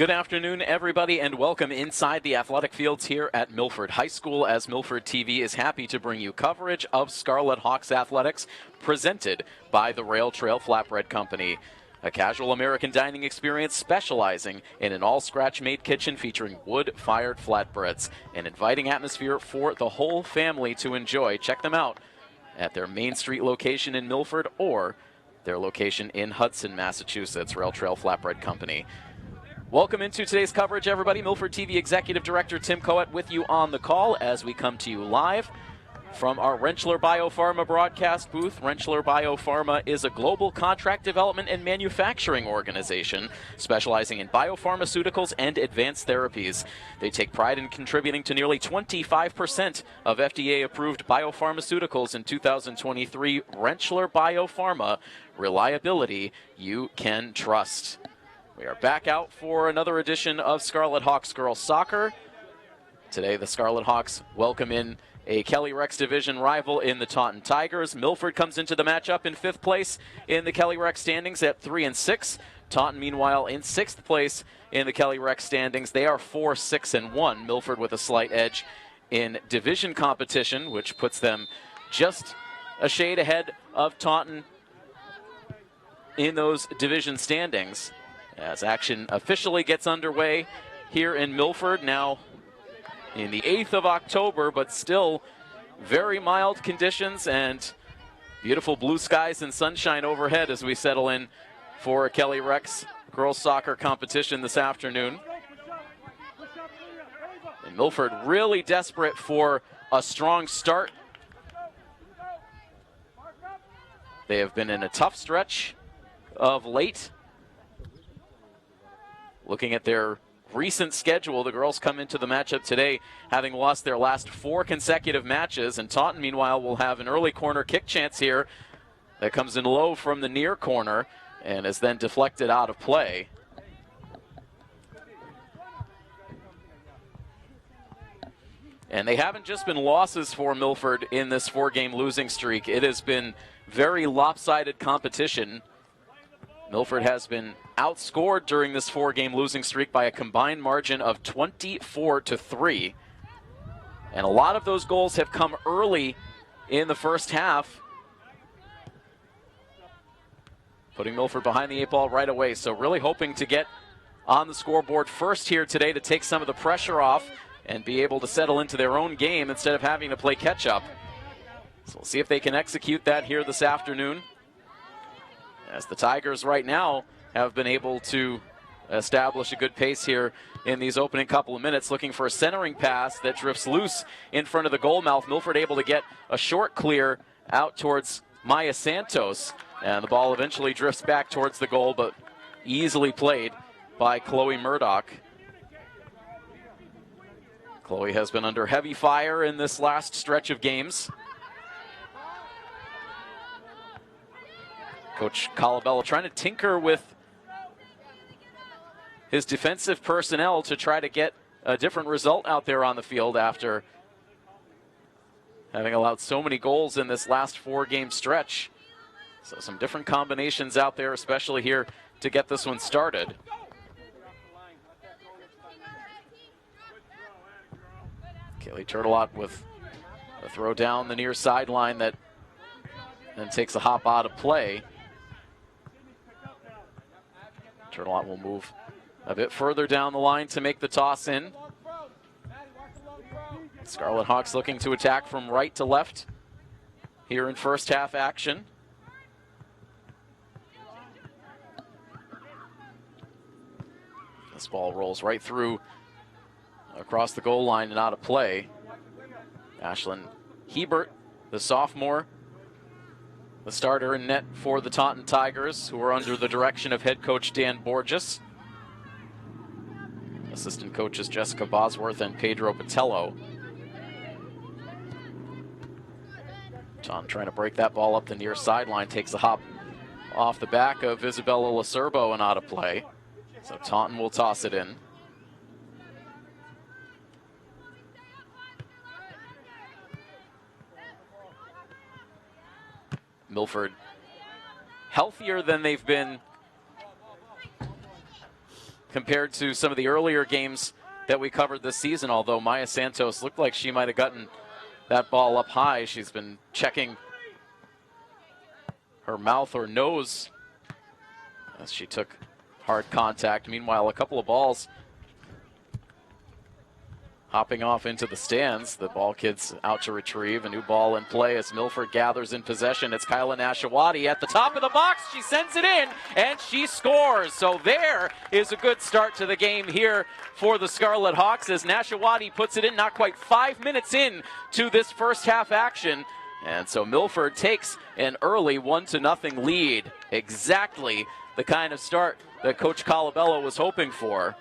Good afternoon, everybody, and welcome inside the athletic fields here at Milford High School, as Milford TV is happy to bring you coverage of Scarlet Hawks athletics presented by the Rail Trail Flatbread Company. A casual American dining experience specializing in an all-scratch-made kitchen featuring wood-fired flatbreads. An inviting atmosphere for the whole family to enjoy. Check them out at their Main Street location in Milford or their location in Hudson, Massachusetts, Rail Trail Flatbread Company. Welcome into today's coverage, everybody. Milford TV Executive Director Tim Coet with you on the call as we come to you live from our Rentschler Biopharma broadcast booth. Rentschler Biopharma is a global contract development and manufacturing organization specializing in biopharmaceuticals and advanced therapies. They take pride in contributing to nearly 25% of FDA-approved biopharmaceuticals in 2023. Rentschler Biopharma, reliability you can trust. We are back out for another edition of Scarlet Hawks Girls Soccer. Today, the Scarlet Hawks welcome in a Kelly Rex Division rival in the Taunton Tigers. Milford comes into the matchup in 5th place in the Kelly Rex standings at 3-6. Taunton, meanwhile, in 6th place in the Kelly Rex standings. They are 4-6-1. Milford with a slight edge in division competition, which puts them just a shade ahead of Taunton in those division standings. As action officially gets underway here in Milford, now in the 8th of October, but still very mild conditions and beautiful blue skies and sunshine overhead as we settle in for a Kelly Rex girls soccer competition this afternoon. And Milford really desperate for a strong start. They have been in a tough stretch of late. Looking at their recent schedule, the girls come into the matchup today having lost their last 4 consecutive matches, and Taunton, meanwhile, will have an early corner kick chance here that comes in low from the near corner and is then deflected out of play. And they haven't just been losses for Milford in this 4-game losing streak. It has been very lopsided competition. Milford has been outscored during this 4-game losing streak by a combined margin of 24-3. And a lot of those goals have come early in the first half, putting Milford behind the 8 ball right away. So really hoping to get on the scoreboard first here today to take some of the pressure off and be able to settle into their own game instead of having to play catch-up. So we'll see if they can execute that here this afternoon, as the Tigers right now have been able to establish a good pace here in these opening couple of minutes, looking for a centering pass that drifts loose in front of the goal mouth. Milford able to get a short clear out towards Maya Santos, and the ball eventually drifts back towards the goal, but easily played by Chloe Murdoch. Chloe has been under heavy fire in this last stretch of games. Coach Colabello trying to tinker with his defensive personnel to try to get a different result out there on the field after having allowed so many goals in this last 4-game stretch. So some different combinations out there, especially here to get this one started. Kaylee Turtelot with a throw down the near sideline that then takes a hop out of play. Turtelot will move a bit further down the line to make the toss in. Scarlet Hawks looking to attack from right to left here in first half action. This ball rolls right through across the goal line and out of play. Ashlyn Hebert, the sophomore, the starter in net for the Taunton Tigers, who are under the direction of head coach Dan Borges. Assistant coaches Jessica Bosworth and Pedro Botello. Taunton trying to break that ball up the near sideline, takes a hop off the back of Isabella Lacerbo and out of play. So Taunton will toss it in. Milford healthier than they've been compared to some of the earlier games that we covered this season, although Maya Santos looked like she might have gotten that ball up high. She's been checking her mouth or nose as she took hard contact. Meanwhile, a couple of balls hopping off into the stands. The ball kids out to retrieve. A new ball in play as Milford gathers in possession. It's Kyla Nashawati at the top of the box. She sends it in, and she scores. So there is a good start to the game here for the Scarlet Hawks as Nashawati puts it in not quite 5 minutes in to this first half action. And so Milford takes an early 1-0 lead. Exactly the kind of start that Coach Colabello was hoping for.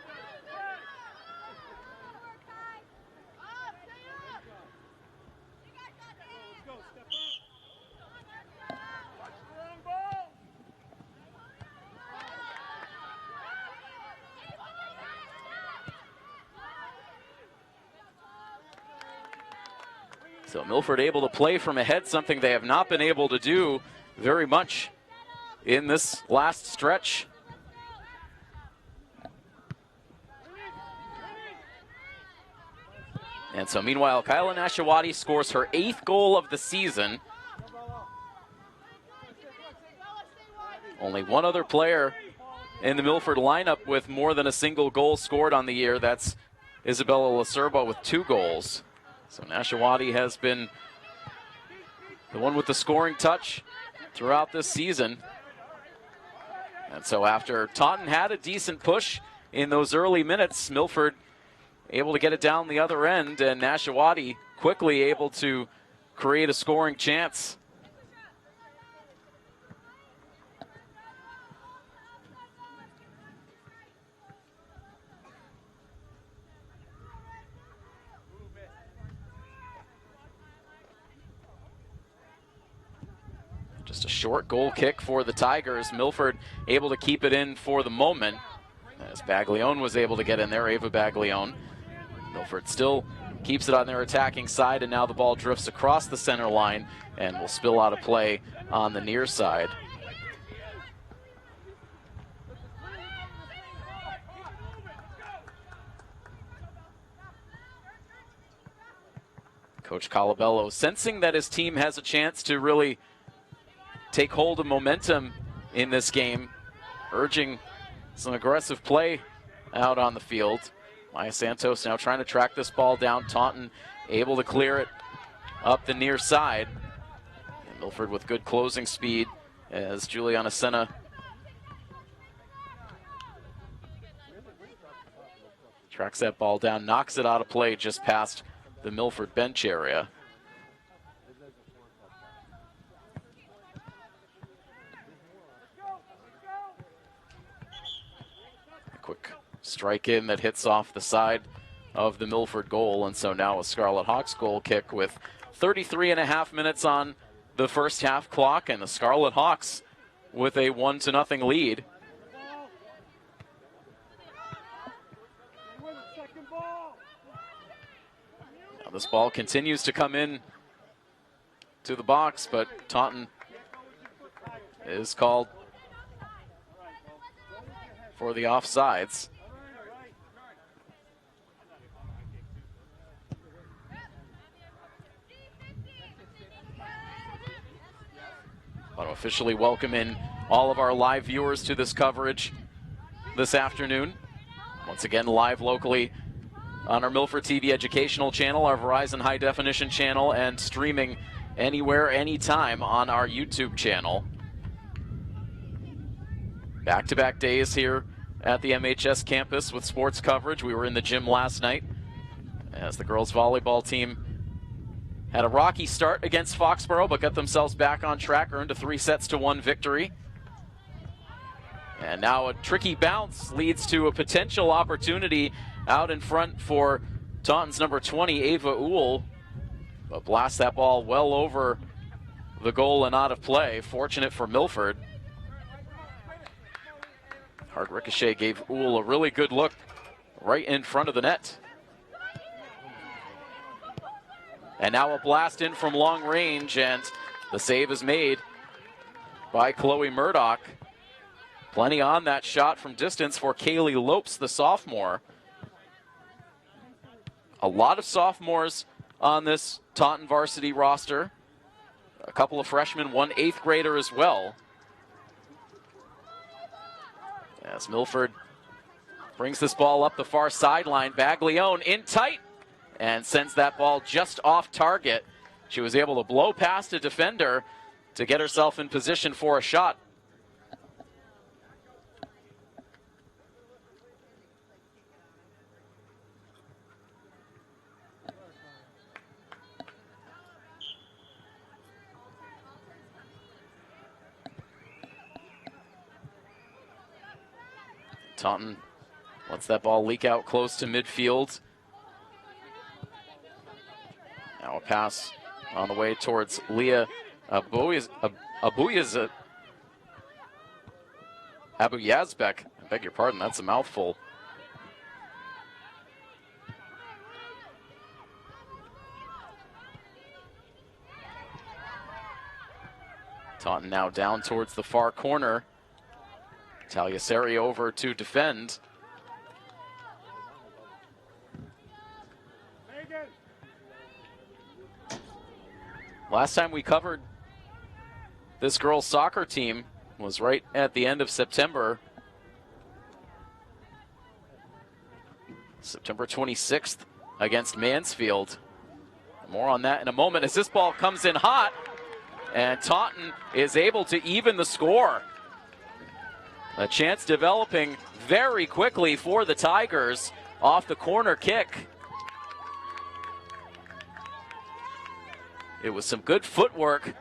So Milford able to play from ahead, something they have not been able to do very much in this last stretch. And so meanwhile, Kyla Nashawati scores her 8th goal of the season. Only one other player in the Milford lineup with more than a single goal scored on the year. That's Isabella Lacerba with 2 goals. So Nashawati has been the one with the scoring touch throughout this season. And so after Taunton had a decent push in those early minutes, Milford able to get it down the other end, and Nashawati quickly able to create a scoring chance. Just a short goal kick for the Tigers. Milford able to keep it in for the moment as Baglione was able to get in there, Ava Baglione. Milford still keeps it on their attacking side, and now the ball drifts across the center line and will spill out of play on the near side. Coach Colabello sensing that his team has a chance to really take hold of momentum in this game, urging some aggressive play out on the field. Maya Santos now trying to track this ball down. Taunton able to clear it up the near side. And Milford with good closing speed as Juliana Senna tracks that ball down, knocks it out of play just past the Milford bench area. Quick strike in that hits off the side of the Milford goal, and so now a Scarlet Hawks goal kick with 33.5 minutes on the first half clock, and the Scarlet Hawks with a 1-0 lead. Now this ball continues to come in to the box, but Taunton is called for the offsides. I want to officially welcome in all of our live viewers to this coverage this afternoon. Once again, live locally on our Milford TV educational channel, our Verizon high definition channel, and streaming anywhere, anytime on our YouTube channel. Back-to-back days here at the MHS campus with sports coverage. We were in the gym last night as the girls volleyball team had a rocky start against Foxborough, but got themselves back on track, earned a 3-1 victory. And now a tricky bounce leads to a potential opportunity out in front for Taunton's number 20, Ava Uhl, but blasts that ball well over the goal and out of play. Fortunate for Milford. Hard ricochet gave Uhl a really good look right in front of the net. And now a blast in from long range, and the save is made by Chloe Murdoch. Plenty on that shot from distance for Kaylee Lopes, the sophomore. A lot of sophomores on this Taunton varsity roster. A couple of freshmen, one 8th grader as well. As Milford brings this ball up the far sideline, Baglione in tight and sends that ball just off target. She was able to blow past a defender to get herself in position for a shot. Taunton lets that ball leak out close to midfield. Now a pass on the way towards Leah Abuyazbek. I beg your pardon, that's a mouthful. Taunton now down towards the far corner. Taliaseri over to defend. Last time we covered this girls' soccer team was right at the end of September. September 26th against Mansfield. More on that in a moment as this ball comes in hot, and Taunton is able to even the score. A chance developing very quickly for the Tigers off the corner kick. It was some good footwork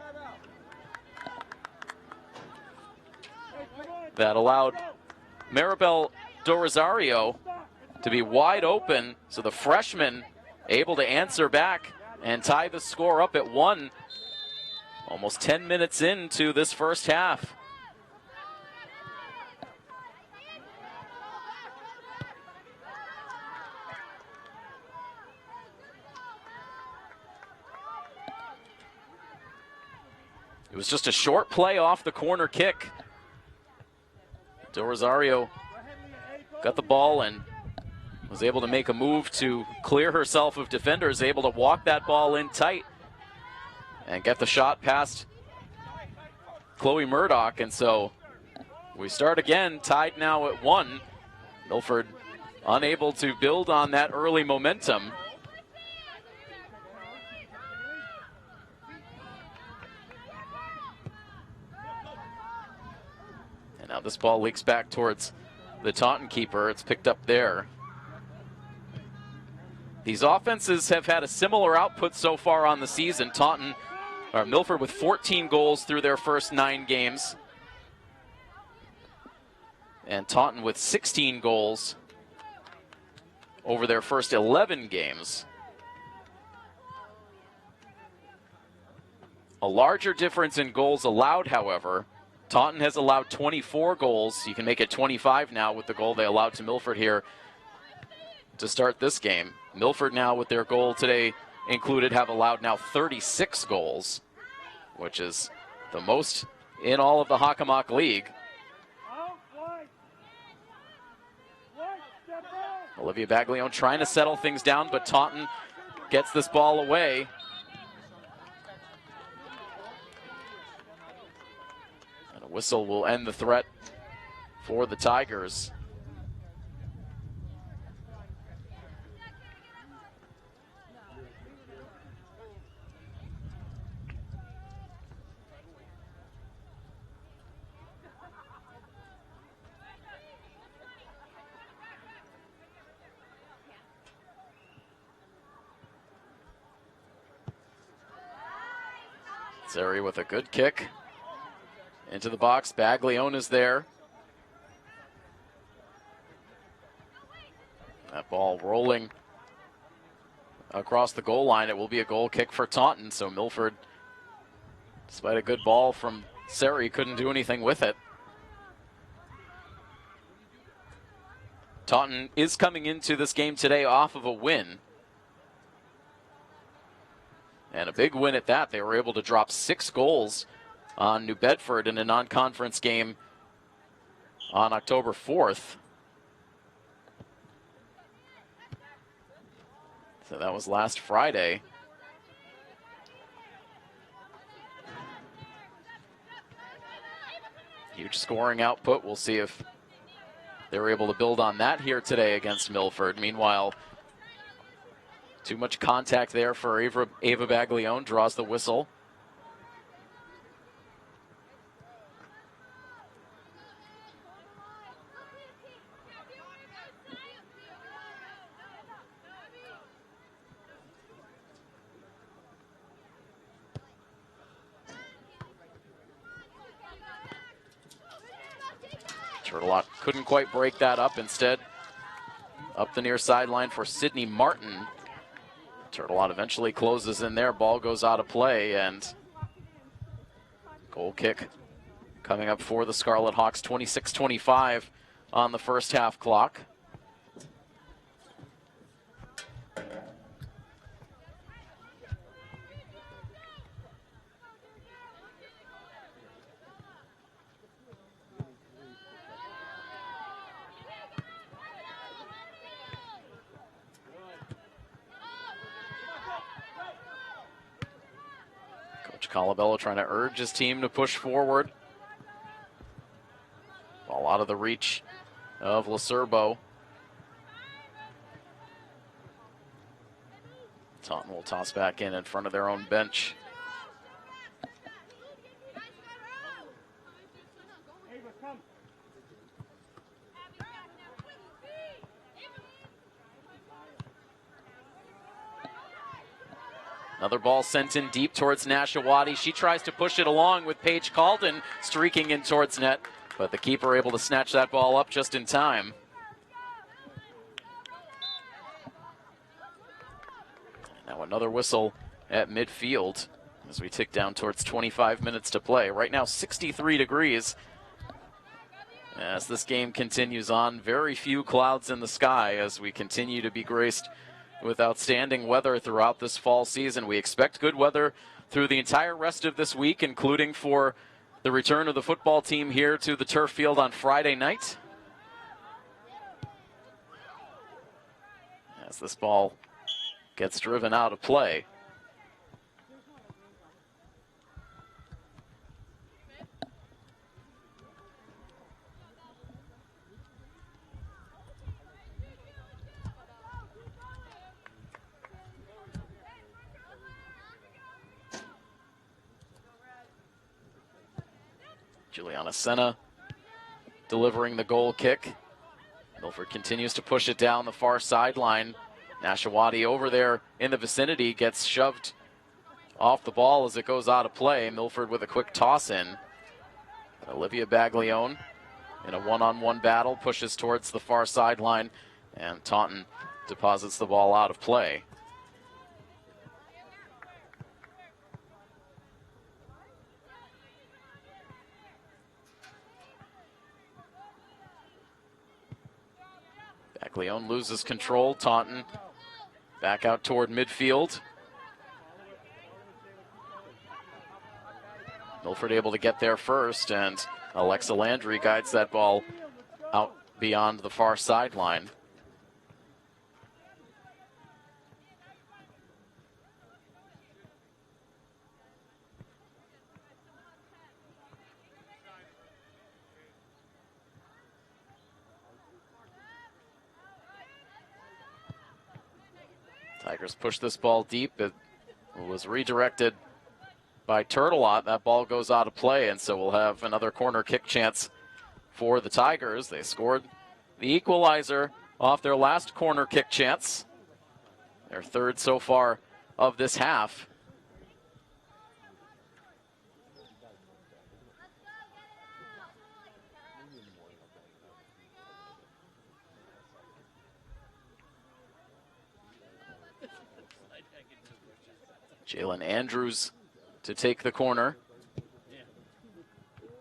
that allowed Maribel Dorosario to be wide open, so the freshman able to answer back and tie the score up at 1, almost 10 minutes into this first half. It was just a short play off the corner kick. Dorosario got the ball and was able to make a move to clear herself of defenders, able to walk that ball in tight and get the shot past Chloe Murdoch. And so we start again, tied now at 1. Milford unable to build on that early momentum. And now this ball leaks back towards the Taunton keeper. It's picked up there. These offenses have had a similar output so far on the season. Milford with 14 goals through their first 9 games. And Taunton with 16 goals over their first 11 games. A larger difference in goals allowed, however. Taunton has allowed 24 goals. You can make it 25 now with the goal they allowed to Milford here to start this game. Milford now, with their goal today included, have allowed now 36 goals, which is the most in all of the Hockomock League. Olivia Baglione trying to settle things down, but Taunton gets this ball away. And a whistle will end the threat for the Tigers. Zeri with a good kick into the box. Baglione is there. That ball rolling across the goal line. It will be a goal kick for Taunton. So Milford, despite a good ball from Zeri, couldn't do anything with it. Taunton is coming into this game today off of a win. And a big win at that. They were able to drop 6 goals on New Bedford in a non-conference game on October 4th. So that was last Friday. Huge scoring output. We'll see if they were able to build on that here today against Milford. Meanwhile, too much contact there for Ava Baglione. Draws the whistle. Turtelot couldn't quite break that up. Instead, up the near sideline for Sydney Martin. Turtelot eventually closes in there. Ball goes out of play, and goal kick coming up for the Scarlet Hawks. 26-25 on the first half clock. Colabello trying to urge his team to push forward. Ball out of the reach of Lacerbo. Taunton will toss back in front of their own bench. Another ball sent in deep towards Nashawati. She tries to push it along with Paige Calden streaking in towards net, but the keeper able to snatch that ball up just in time. Now another whistle at midfield as we tick down towards 25 minutes to play. Right now 63 degrees as this game continues on. Very few clouds in the sky as we continue to be graced with outstanding weather throughout this fall season. We expect good weather through the entire rest of this week, including for the return of the football team here to the turf field on Friday night. As this ball gets driven out of play. Juliana Senna delivering the goal kick. Milford continues to push it down the far sideline. Nashawati over there in the vicinity gets shoved off the ball as it goes out of play. Milford with a quick toss in. Olivia Baglione in a one-on-one battle pushes towards the far sideline, and Taunton deposits the ball out of play. Baglione loses control. Taunton back out toward midfield. Milford able to get there first, and Alexa Landry guides that ball out beyond the far sideline. Tigers push this ball deep. It was redirected by Turtelot. That ball goes out of play, and so we'll have another corner kick chance for the Tigers. They scored the equalizer off their last corner kick chance, their third so far of this half. Jalen Andrews to take the corner.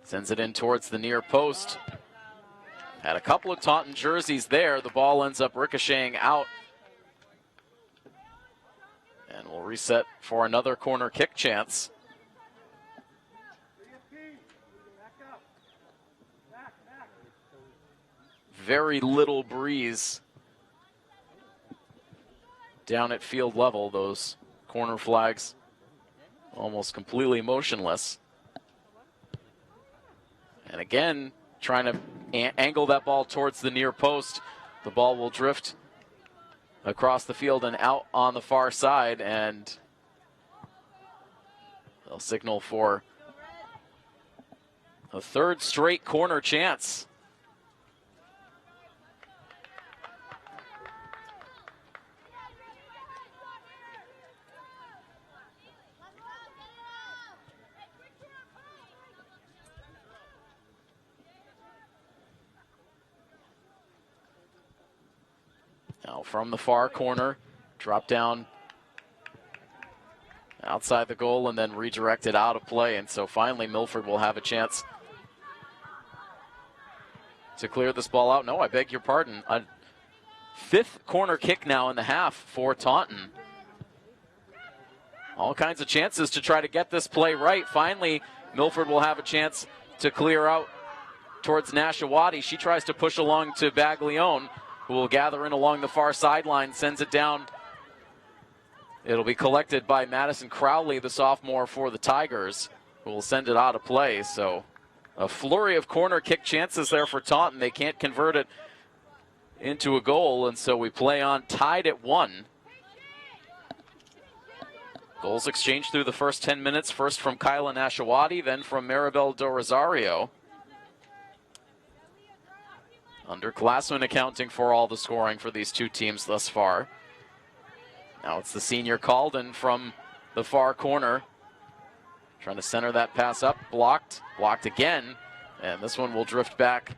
Sends it in towards the near post. Had a couple of Taunton jerseys there. The ball ends up ricocheting out. And we'll reset for another corner kick chance. very little breeze down at field level. Those corner flags almost completely motionless. And again, trying to angle that ball towards the near post. The ball will drift across the field and out on the far side, and they'll signal for a third straight corner chance. Now from the far corner, drop down outside the goal and then redirected out of play. And so finally Milford will have a chance to clear this ball out. No, I beg your pardon. A fifth corner kick now in the half for Taunton. All kinds of chances to try to get this play right. Finally, Milford will have a chance to clear out towards Nashawati. She tries to push along to Baglione, who will gather in along the far sideline, sends it down. It'll be collected by Madison Crowley, the sophomore for the Tigers, who will send it out of play. So a flurry of corner kick chances there for Taunton. They can't convert it into a goal, and so we play on tied at 1. Goals exchanged through the first 10 minutes, first from Kyla Nashawati, then from Maribel Do Rosario. Underclassmen accounting for all the scoring for these two teams thus far. Now it's the senior Calden from the far corner, trying to center that pass up, blocked again, and this one will drift back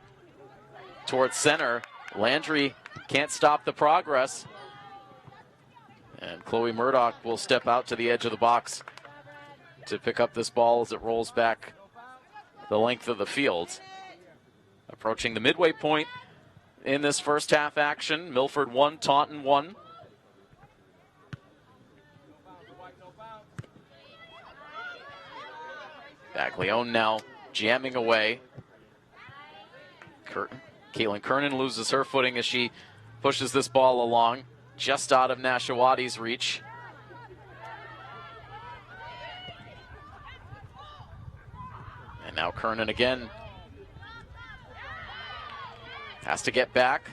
towards center. Landry can't stop the progress, and Chloe Murdoch will step out to the edge of the box to pick up this ball as it rolls back the length of the field. Approaching the midway point in this first half action, Milford 1, Taunton 1. Baglione now jamming away. Caitlin Kernan loses her footing as she pushes this ball along, just out of Nashawati's reach. And now Kernan again has to get back.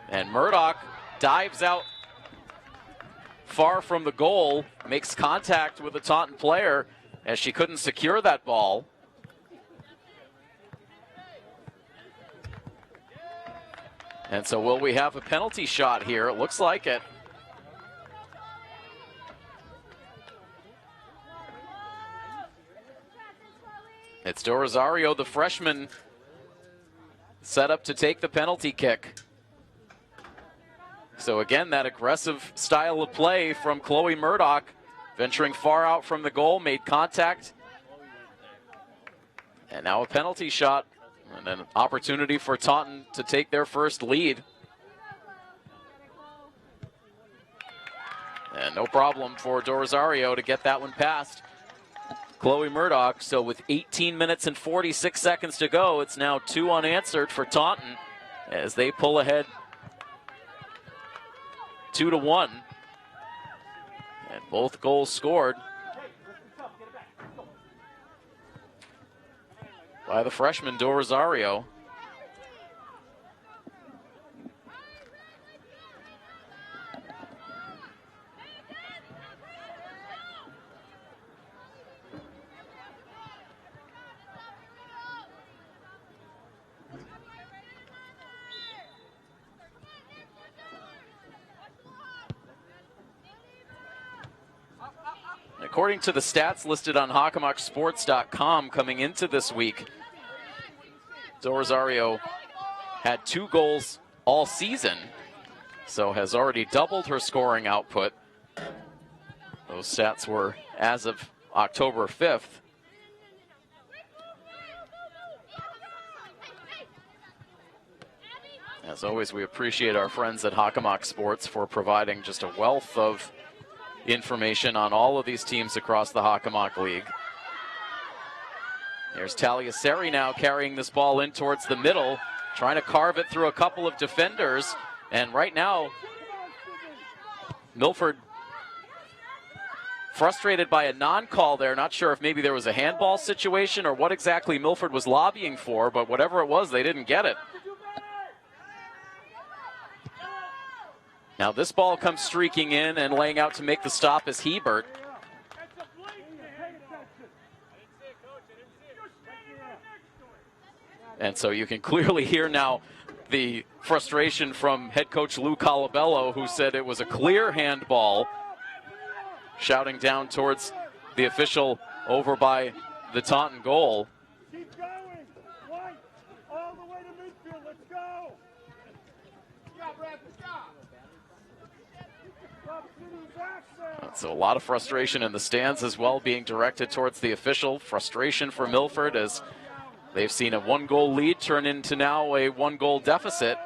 And Murdoch dives out far from the goal, makes contact with a Taunton player as she couldn't secure that ball. And so will we have a penalty shot here? It looks like it. It's Do Rosario, the freshman, set up to take the penalty kick. So again, that aggressive style of play from Chloe Murdoch, venturing far out from the goal, made contact. And now a penalty shot, and an opportunity for Taunton to take their first lead. And no problem for Do Rosario to get that one past Chloe Murdoch. So with 18 minutes and 46 seconds to go, it's now 2 unanswered for Taunton as they pull ahead 2-1. And both goals scored by the freshman Do Rosario. According to the stats listed on HockomockSports.com coming into this week, Do Rosario had 2 goals all season, so has already doubled her scoring output. Those stats were as of October 5th. As always, we appreciate our friends at Hockomock Sports for providing just a wealth of information on all of these teams across the Hockomock League. Here's Taliaseri now carrying this ball in towards the middle, trying to carve it through a couple of defenders. And right now, Milford frustrated by a non-call there. Not sure if maybe there was a handball situation or what exactly Milford was lobbying for, but whatever it was, they didn't get it. Now this ball comes streaking in, and laying out to make the stop is Hebert. And so you can clearly hear now the frustration from head coach Lou Colabello, who said it was a clear handball, shouting down towards the official over by the Taunton goal. Keep going. White. All the way to midfield. Let's go. Stop, Brad. Stop. So a lot of frustration in the stands as well, being directed towards the official. Frustration for Milford as they've seen a one-goal lead turn into now a one-goal deficit.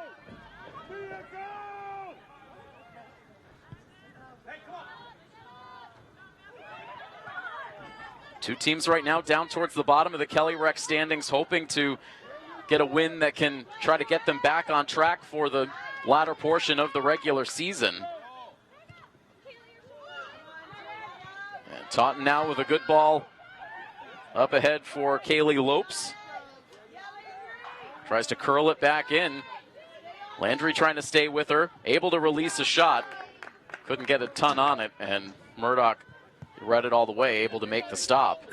Two teams right now down towards the bottom of the Kelly Rec standings, hoping to get a win that can try to get them back on track for the latter portion of the regular season. And Taunton now with a good ball up ahead for Kaylee Lopes. Tries to curl it back in. Landry trying to stay with her, able to release a shot. Couldn't get a ton on it, and Murdoch read it all the way, able to make the stop.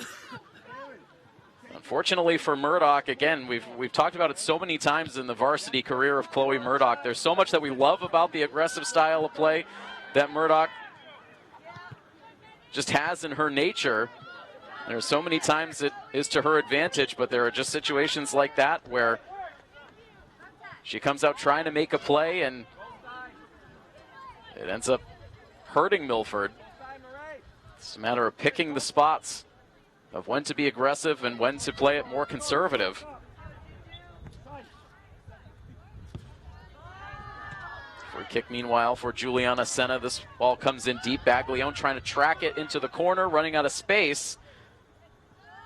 Unfortunately for Murdoch, again, we've talked about it so many times in the varsity career of Chloe Murdoch. There's so much that we love about the aggressive style of play that Murdoch just has in her nature. There's so many times it is to her advantage, but there are just situations like that where she comes out trying to make a play and it ends up hurting Milford. It's a matter of picking the spots of when to be aggressive and when to play it more conservative. Free kick meanwhile for Juliana Senna. This ball comes in deep. Baglione trying to track it into the corner, running out of space.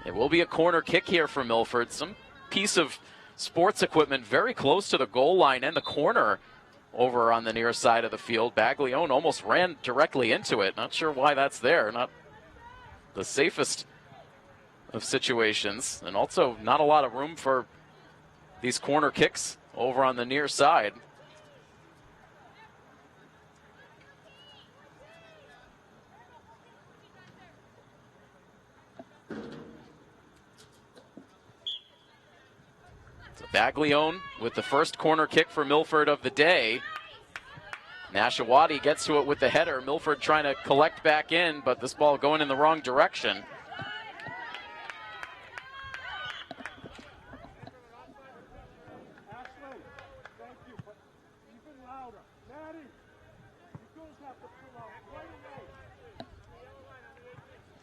It will be a corner kick here for Milford. Some piece of sports equipment very close to the goal line and the corner over on the near side of the field. Baglione almost ran directly into it. Not sure why that's there. Not the safest of situations. And also not a lot of room for these corner kicks over on the near side. Baglione with the first corner kick for Milford of the day. Nashawati gets to it with the header. Milford trying to collect back in, but this ball going in the wrong direction.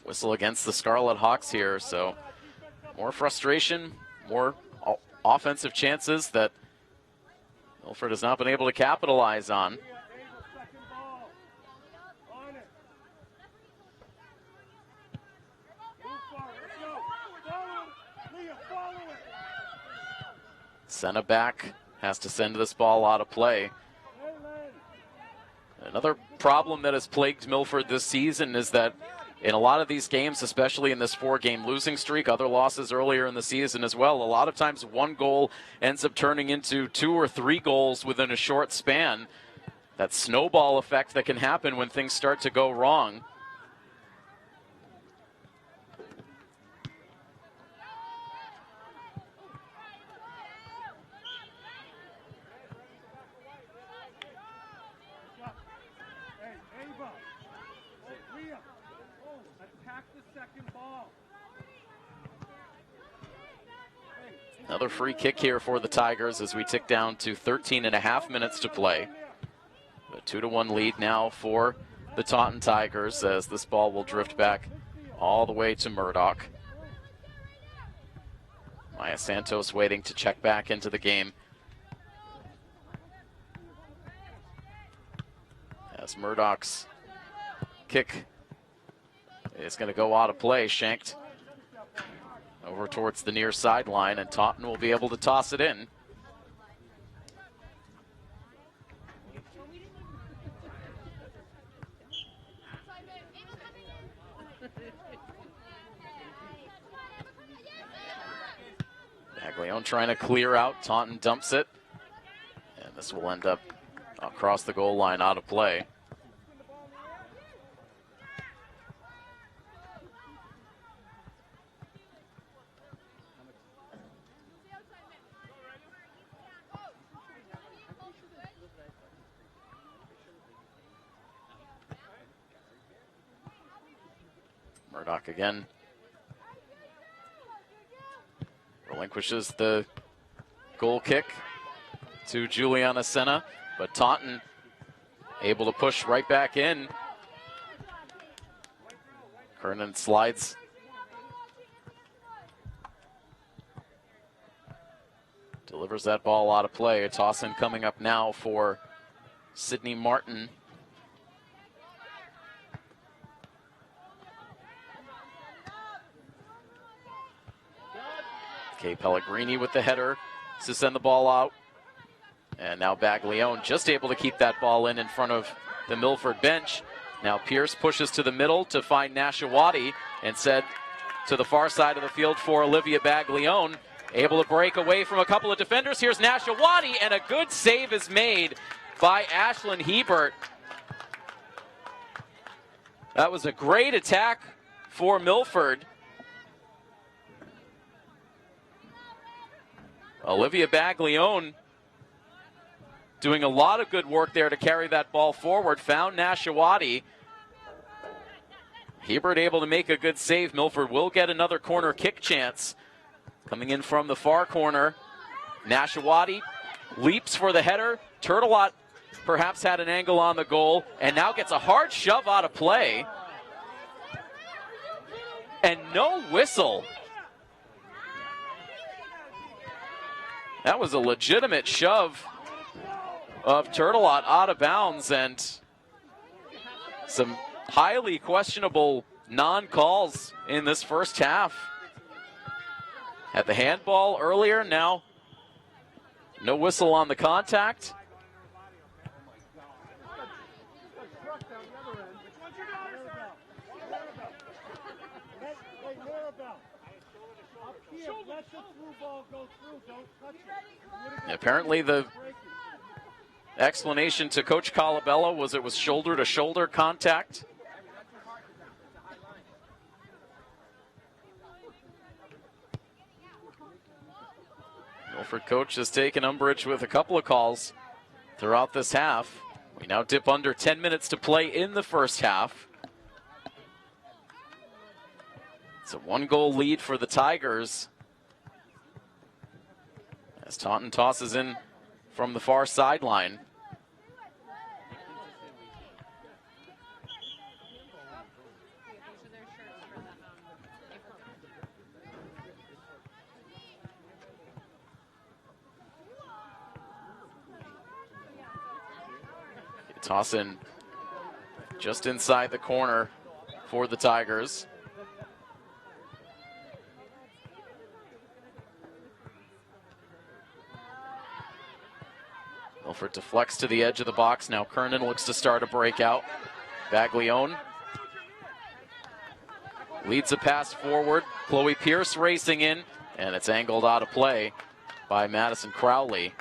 Whistle against the Scarlet Hawks here, so more frustration, more offensive chances that Milford has not been able to capitalize on. Senna back, has to send this ball out of play. Another problem that has plagued Milford this season is that in a lot of these games, especially in this 4-game losing streak, other losses earlier in the season as well, a lot of times one goal ends up turning into 2 or 3 goals within a short span. That snowball effect that can happen when things start to go wrong. Another free kick here for the Tigers as we tick down to 13.5 minutes to play. A 2-1 lead now for the Taunton Tigers as this ball will drift back all the way to Murdoch. Maya Santos waiting to check back into the game. As Murdoch's kick is going to go out of play, shanked over towards the near sideline, and Taunton will be able to toss it in. Baglione trying to clear out. Taunton dumps it. And this will end up across the goal line, out of play. Murdoch again relinquishes the goal kick to Juliana Senna, but Taunton able to push right back in. Kernan slides. Delivers that ball out of play. A toss in coming up now for Sydney Martin. Kay Pellegrini with the header to send the ball out. And now Baglione just able to keep that ball in front of the Milford bench. Now Pierce pushes to the middle to find Nashawati and said to the far side of the field for Olivia Baglione. Able to break away from a couple of defenders. Here's Nashawati, and a good save is made by Ashlyn Hebert. That was a great attack for Milford. Olivia Baglione doing a lot of good work there to carry that ball forward. Found Nashawati. Hebert able to make a good save. Milford will get another corner kick chance. Coming in from the far corner. Nashawati leaps for the header. Turtelot perhaps had an angle on the goal and now gets a hard shove out of play. And no whistle. That was a legitimate shove of Turtelot out of bounds, and some highly questionable non-calls in this first half. Had the handball earlier, now no whistle on the contact. Apparently the explanation to Coach Colabello was it was shoulder-to-shoulder contact. Milford coach has taken umbrage with a couple of calls throughout this half. We now dip under 10 minutes to play in the first half. It's a one-goal lead for the Tigers, as Taunton tosses in from the far sideline. Toss in just inside the corner for the Tigers. Milford deflects to the edge of the box. Now Kernan looks to start a breakout. Baglione leads a pass forward. Chloe Pierce racing in, and it's angled out of play by Madison Crowley.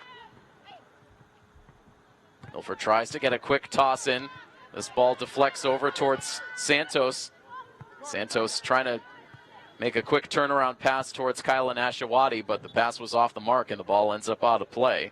Milford tries to get a quick toss in. This ball deflects over towards Santos. Santos trying to make a quick turnaround pass towards Kyla Nashawati, but the pass was off the mark and the ball ends up out of play.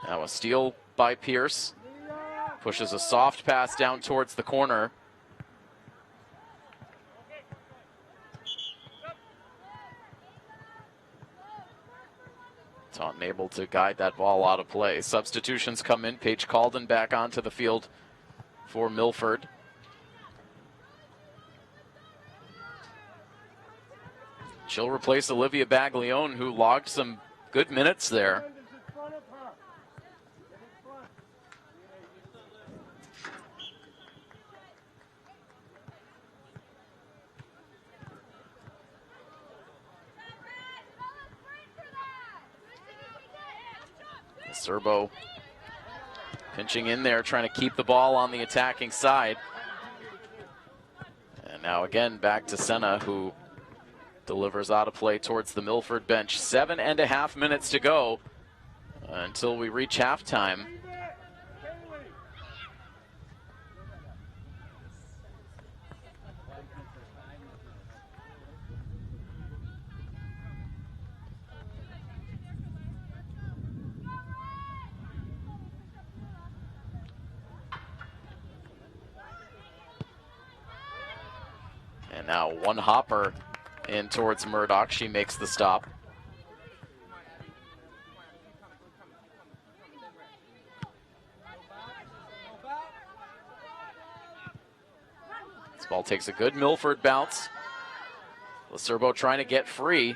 Now a steal by Pierce. Pushes a soft pass down towards the corner. Taunton able to guide that ball out of play. Substitutions come in. Paige Calden back onto the field for Milford. She'll replace Olivia Baglione, who logged some good minutes there. Serbo pinching in there, trying to keep the ball on the attacking side. And now again, back to Senna, who delivers out of play towards the Milford bench. 7.5 minutes to go until we reach halftime. And now one hopper in towards Murdoch. She makes the stop. This ball takes a good Milford bounce. Lacerbo trying to get free.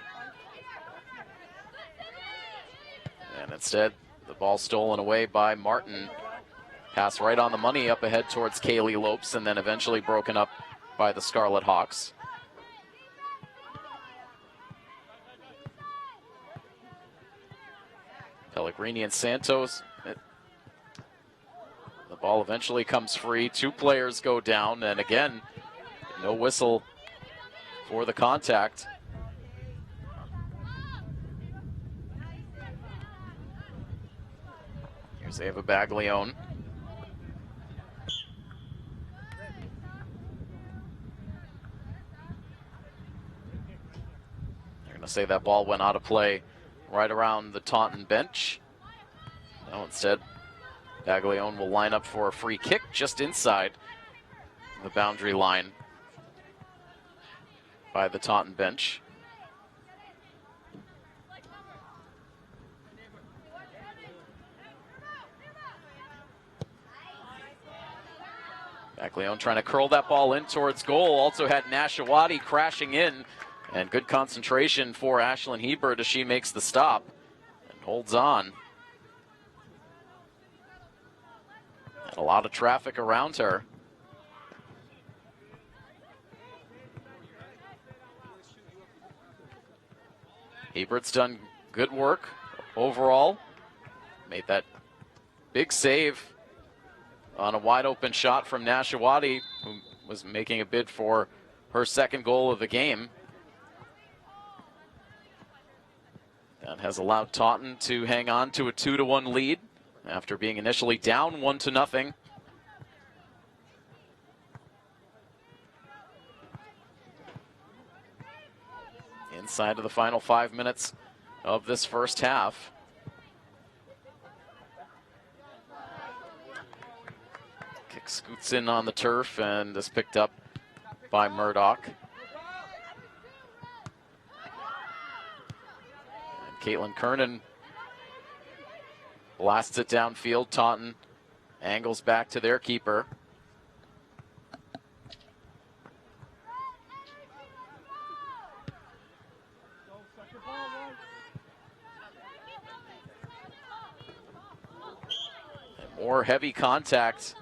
And instead, the ball stolen away by Martin. Pass right on the money up ahead towards Kaylee Lopes, and then eventually broken up by the Scarlet Hawks. Pellegrini and Santos. The ball eventually comes free. Two players go down, and again, no whistle for the contact. Here's Ava Baglione. Say that ball went out of play right around the Taunton bench. No, instead, Baglione will line up for a free kick just inside the boundary line by the Taunton bench. Baglione trying to curl that ball in towards goal. Also had Nashawati crashing in. And good concentration for Ashlyn Hebert as she makes the stop and holds on. And a lot of traffic around her. Hebert's done good work overall. Made that big save on a wide open shot from Nashawati, who was making a bid for her second goal of the game. That has allowed Taunton to hang on to a 2-1 lead after being initially down 1-0. Inside of the final 5 minutes of this first half. Kick scoots in on the turf and is picked up by Murdoch. Caitlin Kernan blasts it downfield. Taunton angles back to their keeper. And more heavy contact.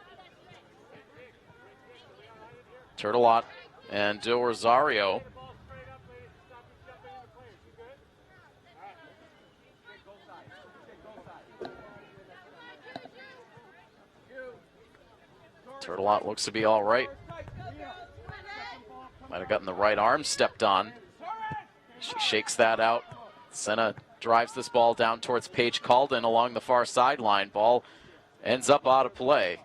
Turtelot and Del Rosario. Turtelot looks to be all right. Might have gotten the right arm stepped on. She shakes that out. Senna drives this ball down towards Paige Calden along the far sideline. Ball ends up out of play.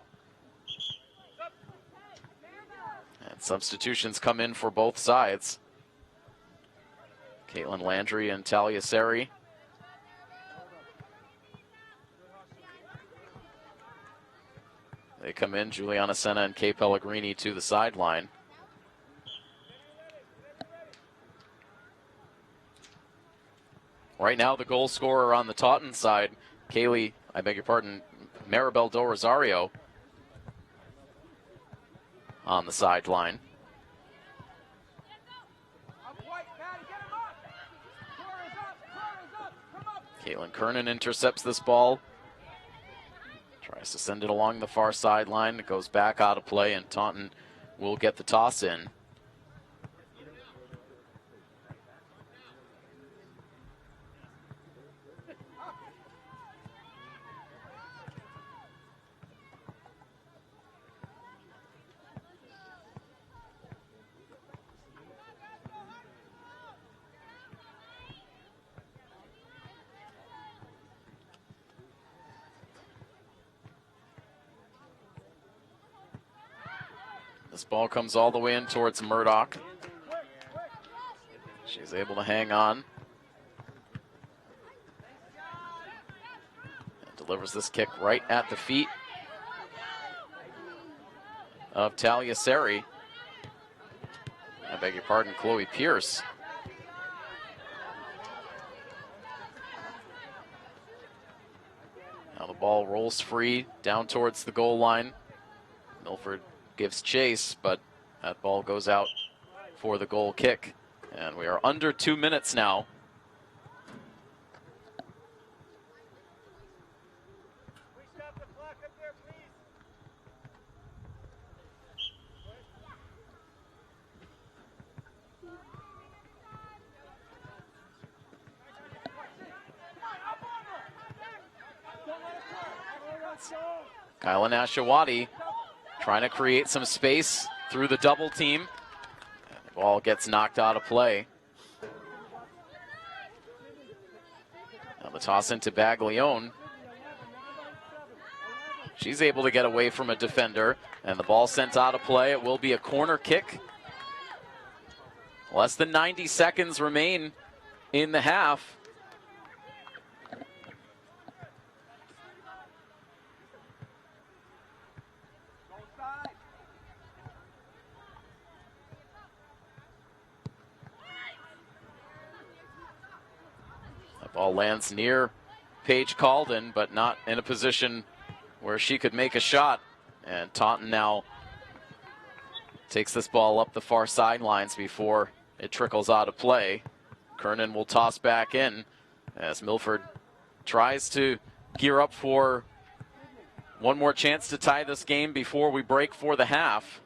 And substitutions come in for both sides. Caitlin Landry and Talia Seri. They come in, Juliana Senna and Kay Pellegrini to the sideline. Right now, the goal scorer on the Taunton side, Maribel Del Rosario on the sideline. Caitlin Kernan intercepts this ball. Tries to send it along the far sideline. It goes back out of play, and Taunton will get the toss in. This ball comes all the way in towards Murdoch. She's able to hang on. And delivers this kick right at the feet of Talia Seri. I beg your pardon, Chloe Pierce. Now the ball rolls free down towards the goal line. Milford gives chase, but that ball goes out for the goal kick. And we are under 2 minutes now. Kylan Ashawati trying to create some space through the double team. And the ball gets knocked out of play. Now the toss into Baglione. She's able to get away from a defender, and the ball sent out of play. It will be a corner kick. Less than 90 seconds remain in the half. Ball lands near Paige Calden, but not in a position where she could make a shot. And Taunton now takes this ball up the far sidelines before it trickles out of play. Kernan will toss back in as Milford tries to gear up for one more chance to tie this game before we break for the half.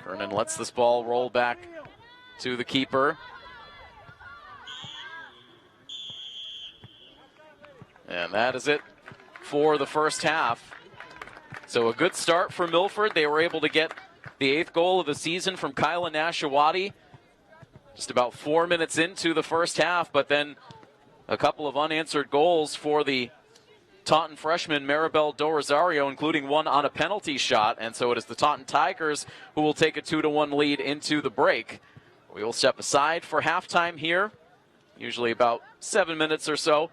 Kernan lets this ball roll back to the keeper. And that is it for the first half. So a good start for Milford. They were able to get the 8th goal of the season from Kylan Ashawati just about 4 minutes into the first half, but then a couple of unanswered goals for the Taunton freshman Maribel Do Rosario, including one on a penalty shot. And so it is the Taunton Tigers who will take a 2-1 lead into the break. We will step aside for halftime here, usually about 7 minutes or so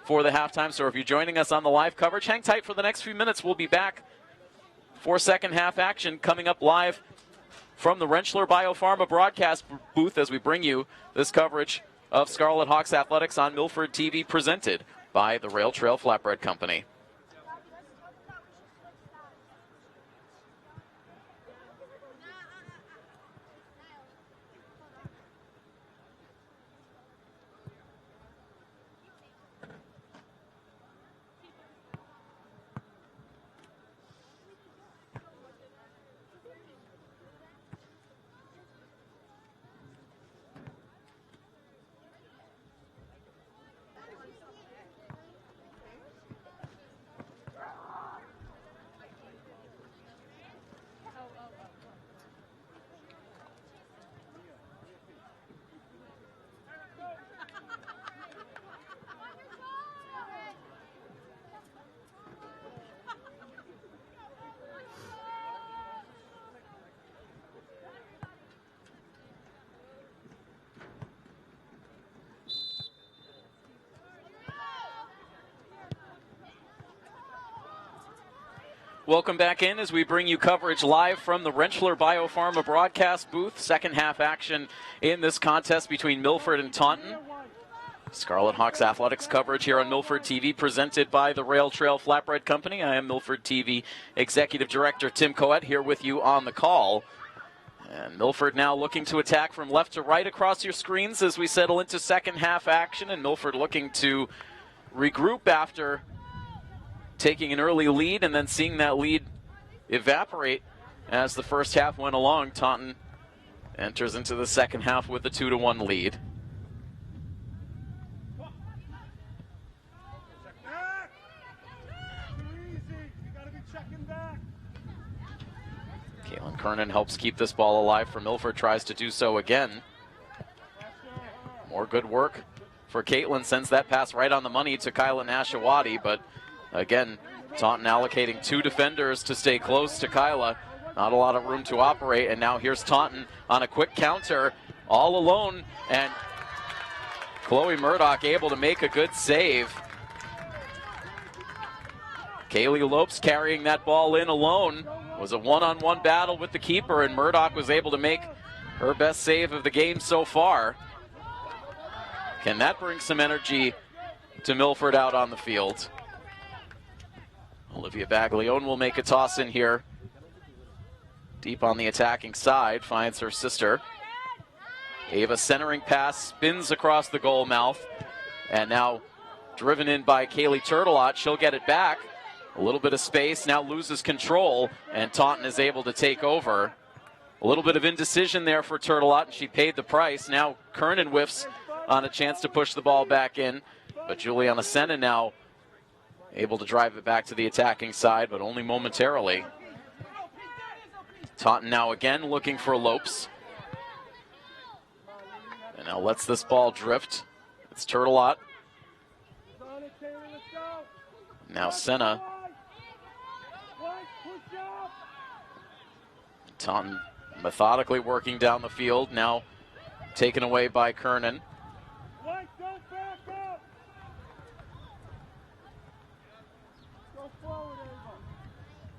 for the halftime. So if you're joining us on the live coverage, hang tight for the next few minutes. We'll be back for second half action coming up live from the Rentschler Biopharma broadcast booth as we bring you this coverage of Scarlet Hawks Athletics on Milford TV, presented by the Rail Trail Flatbread Company. Welcome back in as we bring you coverage live from the Rentschler Biopharma broadcast booth. Second half action in this contest between Milford and Taunton. Scarlet Hawks Athletics coverage here on Milford TV, presented by the Rail Trail Flatbread Company. I am Milford TV Executive Director Tim Coet here with you on the call. And Milford now looking to attack from left to right across your screens as we settle into second half action. And Milford looking to regroup after taking an early lead and then seeing that lead evaporate as the first half went along. Taunton enters into the second half with a 2-1 lead. Caitlin Kernan helps keep this ball alive for Milford, tries to do so again. More good work for Caitlin, sends that pass right on the money to Kyla Nashawati, but again, Taunton allocating 2 defenders to stay close to Kyla. Not a lot of room to operate, and now here's Taunton on a quick counter, all alone, and Chloe Murdoch able to make a good save. Kaylee Lopes carrying that ball in alone. It was a one-on-one battle with the keeper, and Murdoch was able to make her best save of the game so far. Can that bring some energy to Milford out on the field? Olivia Baglione will make a toss in here. Deep on the attacking side, finds her sister. Ava centering pass, spins across the goal mouth, and now driven in by Kaylee Turtelot. She'll get it back. A little bit of space, now loses control, and Taunton is able to take over. A little bit of indecision there for Turtelot, and she paid the price. Now Kernan whiffs on a chance to push the ball back in, but Juliana Senna now able to drive it back to the attacking side, but only momentarily. Taunton now again looking for Lopes. And now lets this ball drift. It's Turtelot. Now Senna. Taunton methodically working down the field, now taken away by Kernan.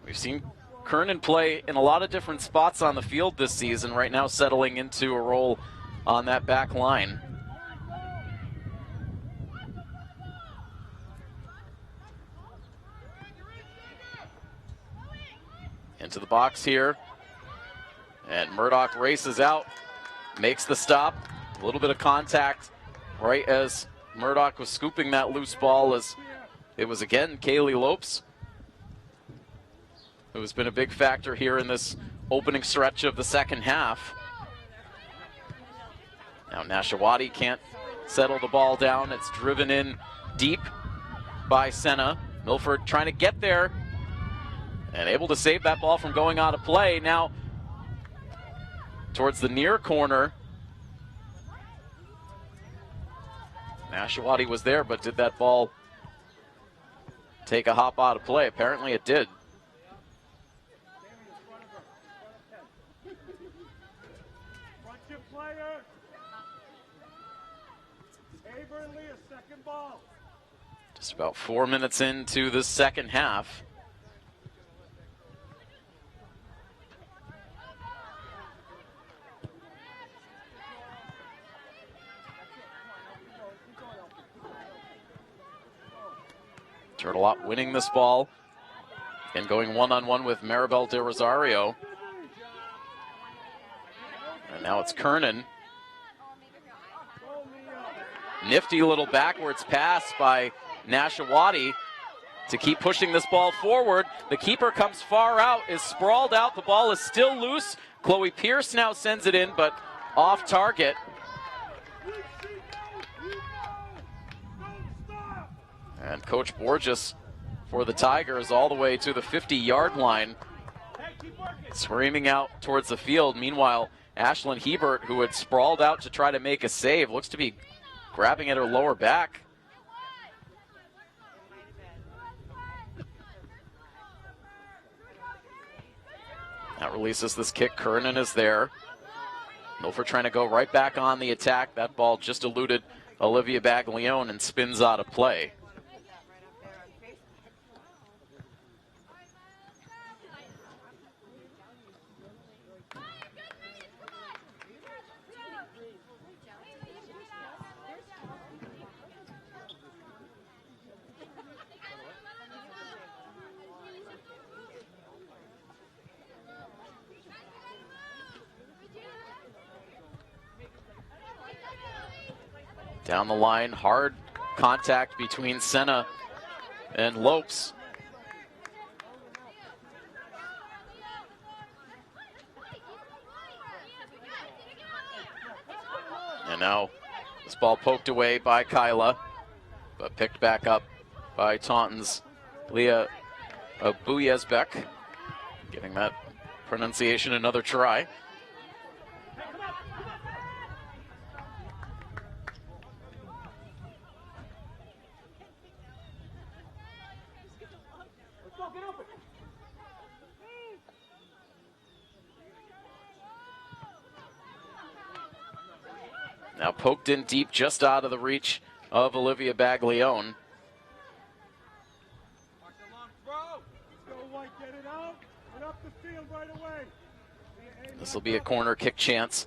We've seen Kernan play in a lot of different spots on the field this season, right now settling into a role on that back line. Into the box here. And Murdoch races out, makes the stop. A little bit of contact right as Murdoch was scooping that loose ball, as it was again Kaylee Lopes, who has been a big factor here in this opening stretch of the second half. Now Nashawati can't settle the ball down. It's driven in deep by Senna. Milford trying to get there and able to save that ball from going out of play. Now towards the near corner. Nashawati was there, but did that ball take a hop out of play? Apparently it did. Just about 4 minutes into the second half. Turtelot winning this ball and going one-on-one with Maribel De Rosario. And now it's Kernan. Nifty little backwards pass by Nashawati to keep pushing this ball forward. The keeper comes far out, is sprawled out. The ball is still loose. Chloe Pierce now sends it in, but off target. And Coach Borges for the Tigers all the way to the 50-yard line, screaming out towards the field. Meanwhile, Ashlyn Hebert, who had sprawled out to try to make a save, looks to be grabbing at her lower back. That releases this kick. Kernan is there. Milford trying to go right back on the attack. That ball just eluded Olivia Baglione and spins out of play. Down the line, hard contact between Senna and Lopes. And now this ball poked away by Kyla, but picked back up by Taunton's Leah Buyezbek. Giving that pronunciation another try. Now poked in deep, just out of the reach of Olivia Baglione. This will be a corner kick chance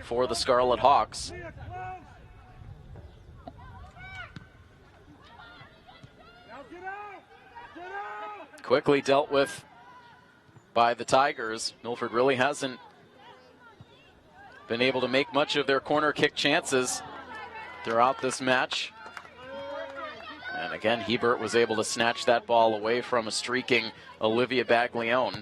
for the Scarlet Hawks. Quickly dealt with by the Tigers. Milford really hasn't been able to make much of their corner kick chances throughout this match. And again, Hebert was able to snatch that ball away from a streaking Olivia Baglione.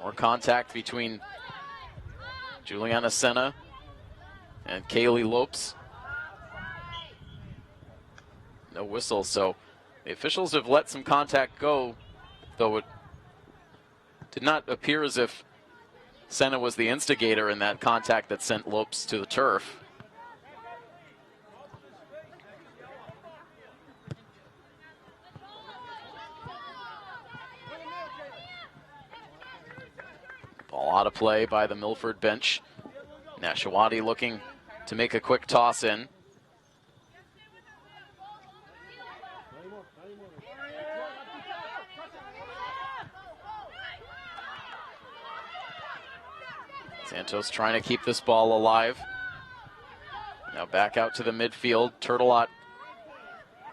More contact between Juliana Senna and Kaylee Lopes. No whistle, so the officials have let some contact go, though it did not appear as if Senna was the instigator in that contact that sent Lopes to the turf. Ball out of play by the Milford bench. Nashawati looking to make a quick toss in. Santos trying to keep this ball alive. Now back out to the midfield. Turtelot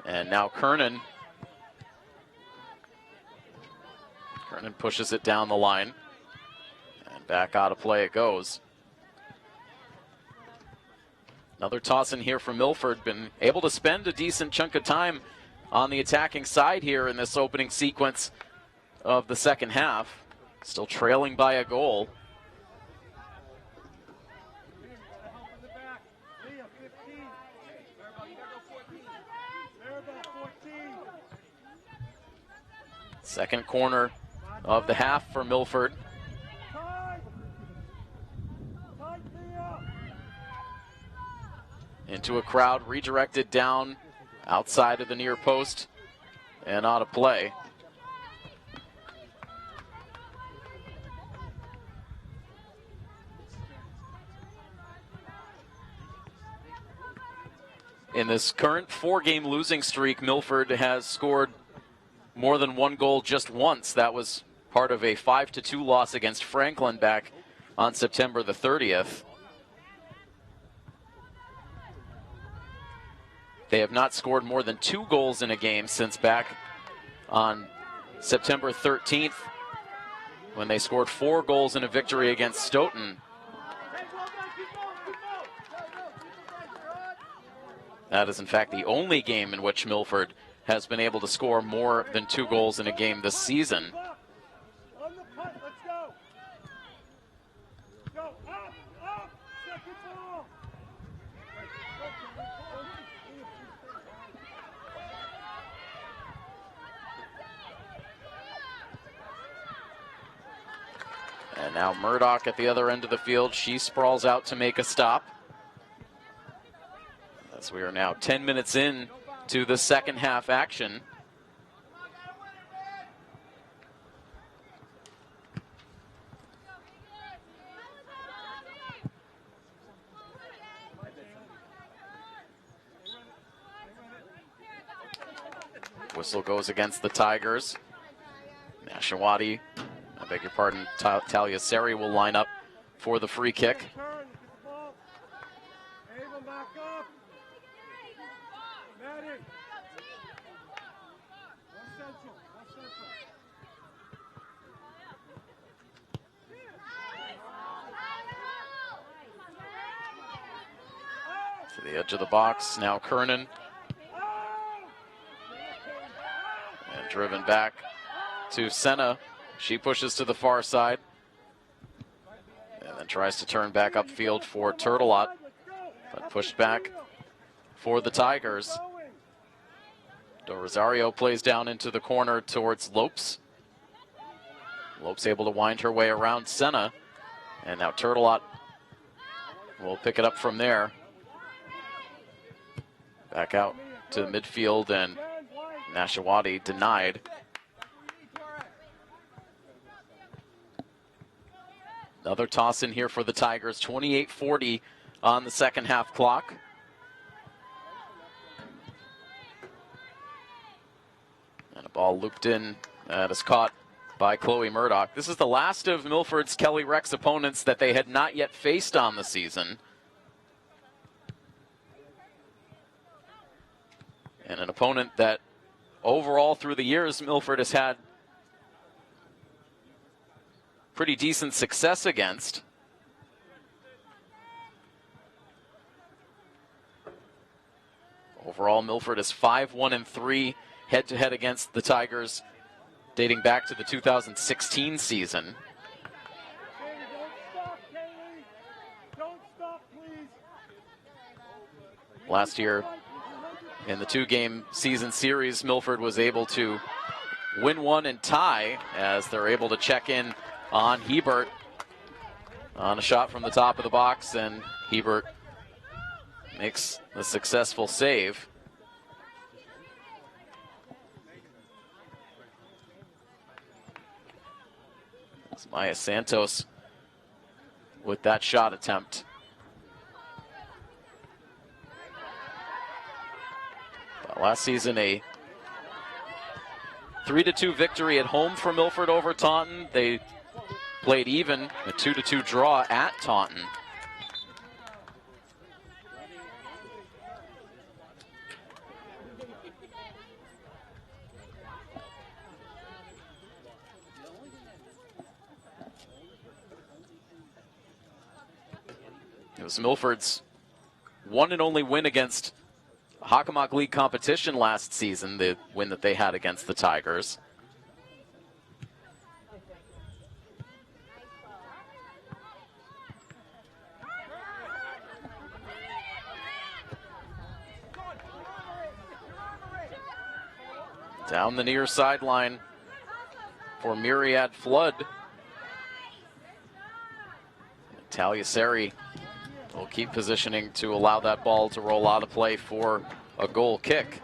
and now Kernan. Kernan pushes it down the line. And back out of play it goes. Another toss in here from Milford. Been able to spend a decent chunk of time on the attacking side here in this opening sequence of the second half. Still trailing by a goal. Second corner of the half for Milford. Into a crowd, redirected down outside of the near post and out of play. In this current four-game losing streak, Milford has scored more than one goal just once. That was part of a 5-2 loss against Franklin back on September the 30th. They have not scored more than 2 goals in a game since back on September 13th, when they scored 4 goals in a victory against Stoughton. That is in fact the only game in which Milford has been able to score more than 2 goals in a game this season. And now Murdoch at the other end of the field. She sprawls out to make a stop. As we are now 10 minutes in to the second half action. Whistle goes against the Tigers. Nashawati, I beg your pardon, Talia Seri will line up for the free kick. To the edge of the box, now Kernan. And driven back to Senna. She pushes to the far side. And then tries to turn back upfield for Turtelot. But pushed back for the Tigers. Do Rosario plays down into the corner towards Lopes. Lopes able to wind her way around Senna. And now Turtelot will pick it up from there. Back out to midfield, and Nashawati denied. Another toss in here for the Tigers. 28:40 on the second half clock. And a ball looped in that is caught by Chloe Murdoch. This is the last of Milford's Kelly Rex opponents that they had not yet faced on the season. And an opponent that overall through the years Milford has had pretty decent success against. Overall, Milford is 5-1-3 head-to-head against the Tigers, dating back to the 2016 season. Last year, in the two-game season series, Milford was able to win one and tie as they're able to check in on Hebert on a shot from the top of the box, and Hebert makes a successful save. It's Maya Santos with that shot attempt. Last season, a 3-2 victory at home for Milford over Taunton. They played even, a 2-2 draw at Taunton. It was Milford's one and only win against Hockomock League competition last season, the win that they had against the Tigers. Down the near sideline for Myriad Flood. Taliaseri will keep positioning to allow that ball to roll out of play for a goal kick.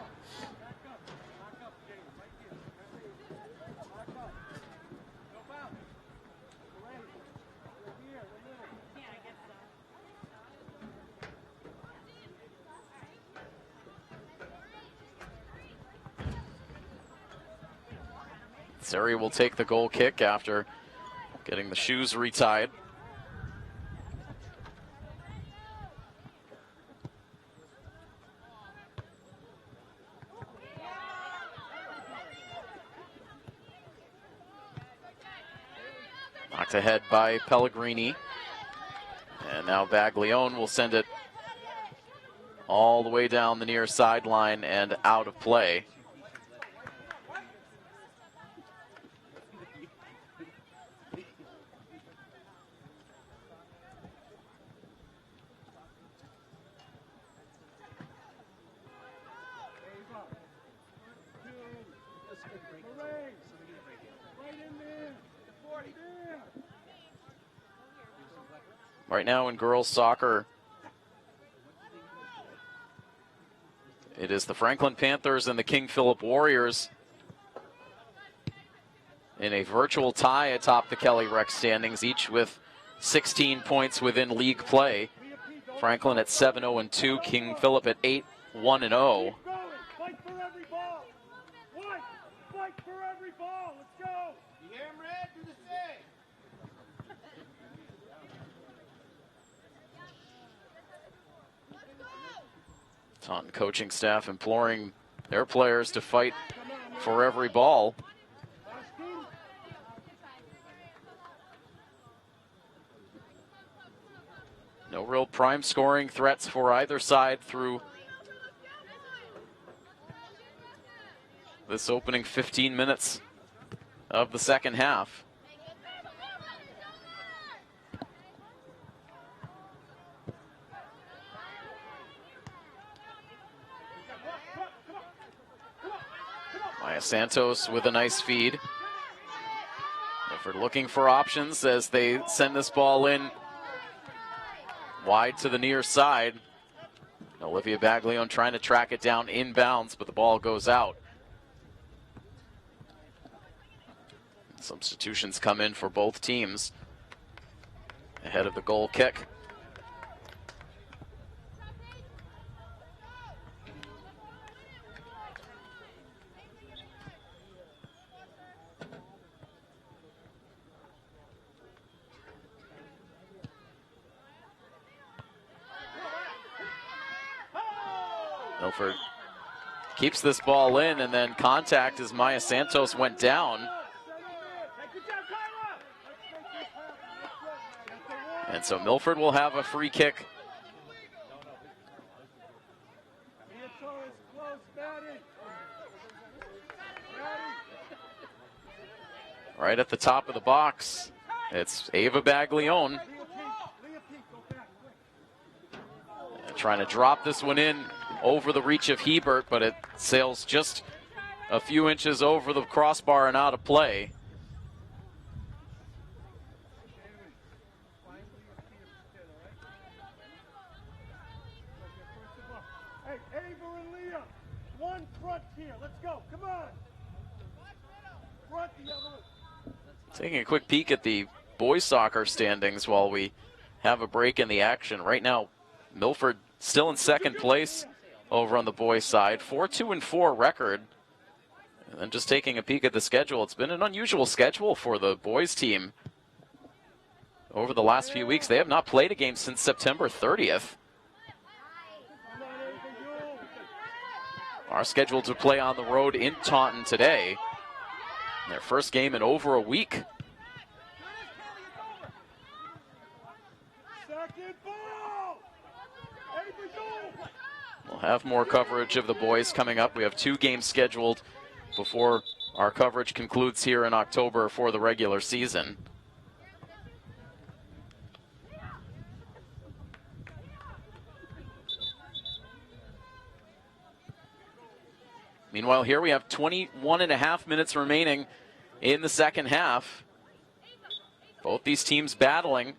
Seri will take the goal kick after getting the shoes retied. Knocked ahead by Pellegrini. And now Baglione will send it all the way down the near sideline and out of play. Right now in girls soccer, it is the Franklin Panthers and the King Philip Warriors in a virtual tie atop the Kelly Rex standings, each with 16 points within league play. Franklin at 7-0-2, King Philip at 8-1-0. Fight for every ball. One. Fight for every ball. Let's go. You hear him, Red? Do the same. Taunton coaching staff imploring their players to fight for every ball. No real prime scoring threats for either side through this opening 15 minutes of the second half. Maya Santos with a nice feed. Milford looking for options as they send this ball in wide to the near side. Olivia Baglione trying to track it down inbounds, but the ball goes out. Substitutions come in for both teams ahead of the goal kick. Milford keeps this ball in, and then contact as Maya Santos went down. And so Milford will have a free kick. Right at the top of the box, it's Ava Baglione. Trying to drop this one in over the reach of Hebert, but it sails just a few inches over the crossbar and out of play. Hey, Ava and Leah, one front here. Let's go. Come on. Front the other one. Taking a quick peek at the boys soccer standings while we have a break in the action. Right now, Milford still in second place over on the boys' side, 4-2-4 record. And then just taking a peek at the schedule, it's been an unusual schedule for the boys' team over the last few weeks. They have not played a game since September 30th. Are scheduled to play on the road in Taunton today. Their first game in over a week. We'll have more coverage of the boys coming up. We have 2 games scheduled before our coverage concludes here in October for the regular season. Meanwhile, here we have 21.5 minutes remaining in the second half. Both these teams battling.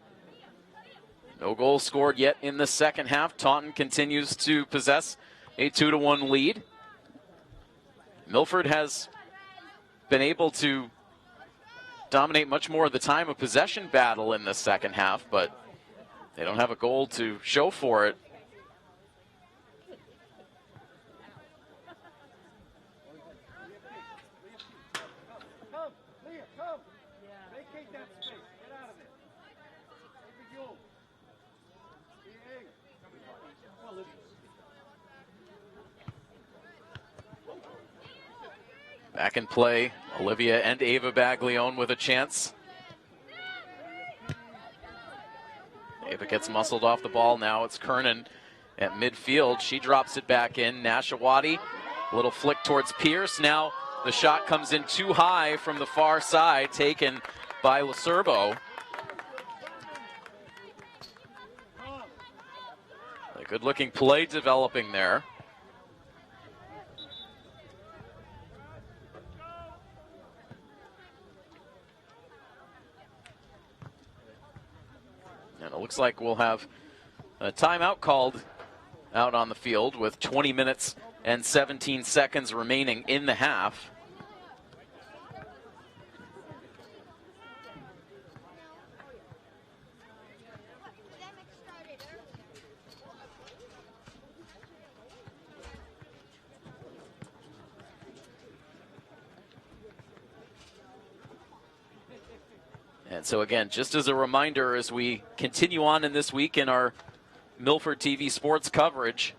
No goals scored yet in the second half. Taunton continues to possess a 2-1 lead. Milford has been able to dominate much more of the time of possession battle in the second half, but they don't have a goal to show for it. Back in play, Olivia and Ava Baglione with a chance. Ava gets muscled off the ball now. It's Kernan at midfield. She drops it back in. Nashawati, little flick towards Pierce. Now the shot comes in too high from the far side, taken by Lacerbo. A good-looking play developing there. And it looks like we'll have a timeout called out on the field with 20 minutes and 17 seconds remaining in the half. And so again, just as a reminder, as we continue on in this week in our Milford TV sports coverage,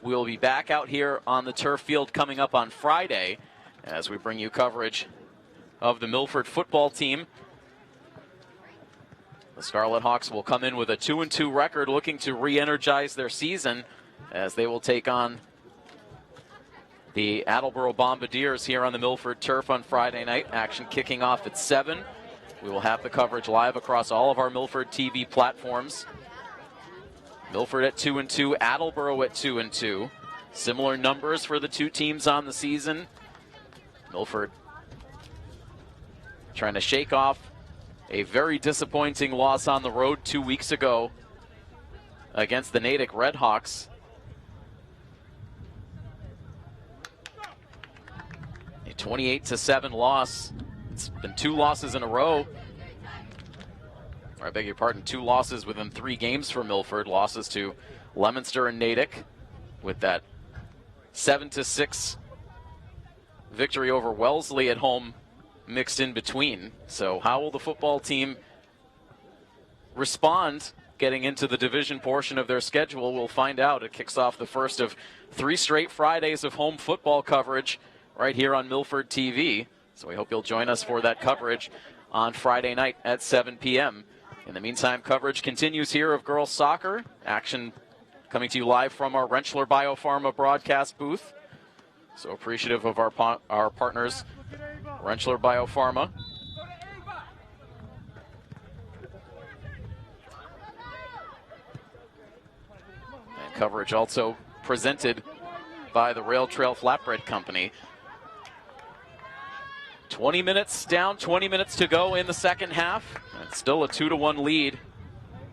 we'll be back out here on the turf field coming up on Friday. as we bring you coverage of the Milford football team. The Scarlet Hawks will come in with a 2-2 record, looking to re-energize their season as they will take on the Attleboro Bombardiers here on the Milford turf on Friday night. Action kicking off at 7. We will have the coverage live across all of our Milford TV platforms. Milford at 2-2, Attleboro at 2-2. Similar numbers for the two teams on the season. Milford trying to shake off a very disappointing loss on the road 2 weeks ago against the Natick Redhawks. A 28-7 loss. It's been 2 losses in a row. Or I beg your pardon, 2 losses within 3 games for Milford. Losses to Leominster and Natick with that 7-6 victory over Wellesley at home mixed in between. So how will the football team respond getting into the division portion of their schedule? We'll find out. It kicks off the first of 3 straight Fridays of home football coverage right here on Milford TV. So we hope you'll join us for that coverage on Friday night at 7 p.m. In the meantime, coverage continues here of girls soccer. Action coming to you live from our Rentschler Biopharma broadcast booth. So appreciative of our partners, Rentschler Biopharma. And coverage also presented by the Rail Trail Flatbread Company. 20 minutes down, 20 minutes to go in the second half. And still a 2-1 lead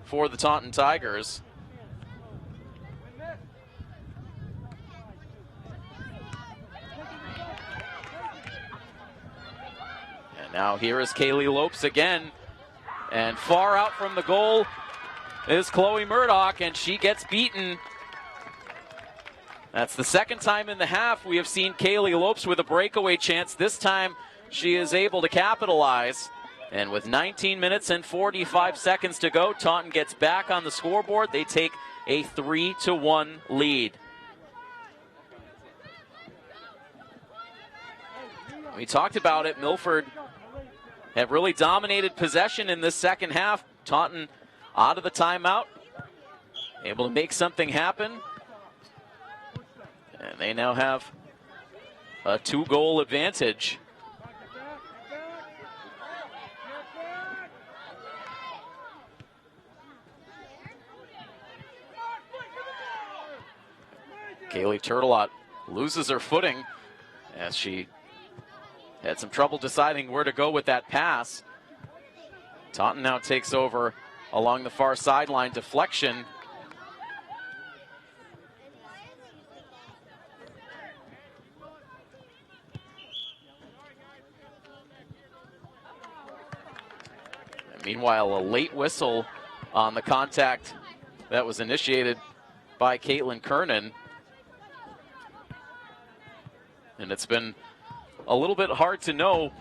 for the Taunton Tigers. And now here is Kaylee Lopes again. And far out from the goal is Chloe Murdoch, and she gets beaten. That's the second time in the half we have seen Kaylee Lopes with a breakaway chance. This time she is able to capitalize. And with 19 minutes and 45 seconds to go, Taunton gets back on the scoreboard. They take a 3-1 lead. We talked about it. Milford have really dominated possession in this second half. Taunton out of the timeout, able to make something happen. And they now have a 2-goal advantage. Kaylee Turtelot loses her footing as she had some trouble deciding where to go with that pass. Taunton now takes over along the far sideline. Deflection. And meanwhile, a late whistle on the contact that was initiated by Caitlin Kernan. And it's been a little bit hard to know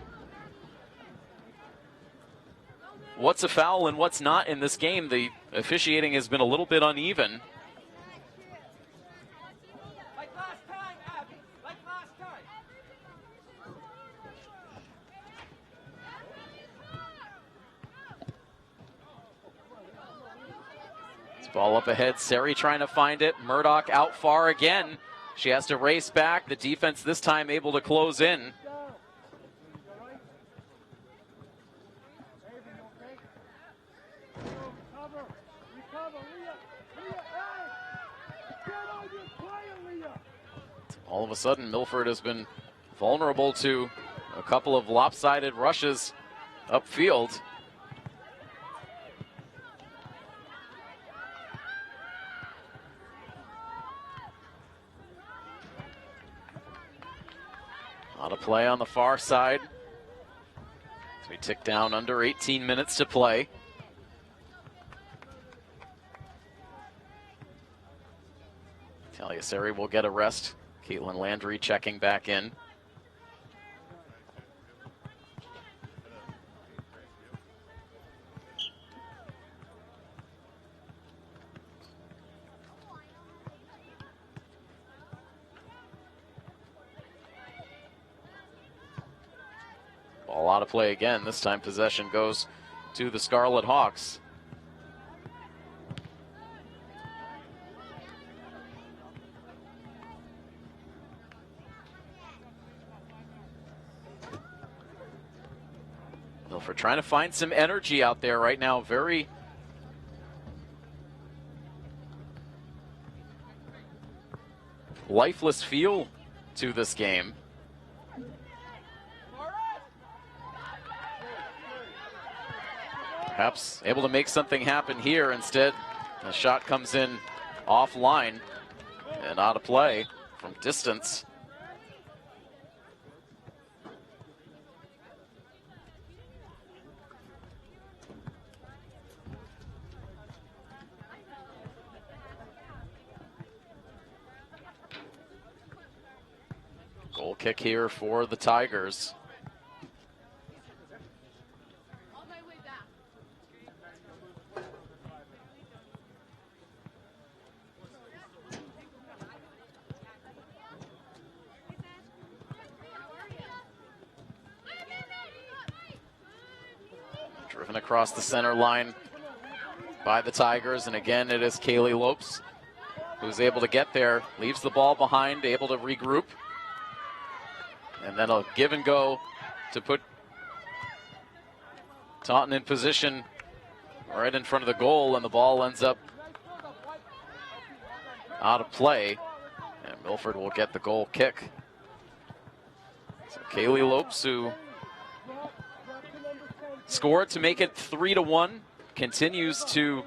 what's a foul and what's not in this game. The officiating has been a little bit uneven. Like last time, Abby. Like last time. This ball up ahead. Seri trying to find it. Murdoch out far again. She has to race back. The defense this time able to close in. All of a sudden, Milford has been vulnerable to a couple of lopsided rushes upfield. A lot of play on the far side as we tick down under 18 minutes to play. Talia Seri will get a rest. Caitlin Landry checking back in. out of play again. This time possession goes to the Scarlet Hawks. Milford trying to find some energy out there right now. Very lifeless feel to this game. Perhaps able to make something happen here. Instead, the shot comes in offline and out of play from distance. Goal kick here for the Tigers. Driven across the center line by the Tigers, and again it is Kaylee Lopes who's able to get there, leaves the ball behind, able to regroup. And then a give and go to put Taunton in position right in front of the goal, and the ball ends up out of play. And Milford will get the goal kick. So Kaylee Lopes, who scored to make it 3-1, continues to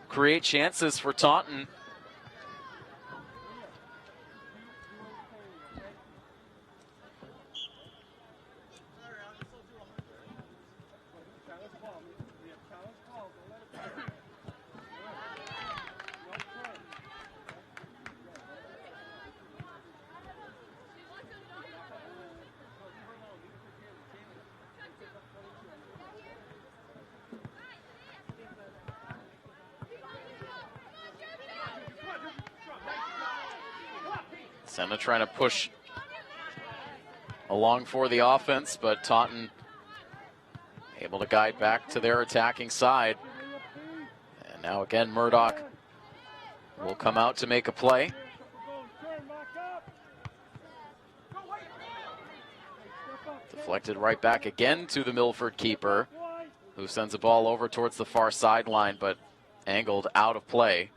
create chances for Taunton. Senna trying to push along for the offense, but Taunton able to guide back to their attacking side. And now again, Murdoch will come out to make a play. Deflected right back again to the Milford keeper, who sends a ball over towards the far sideline, but angled out of play.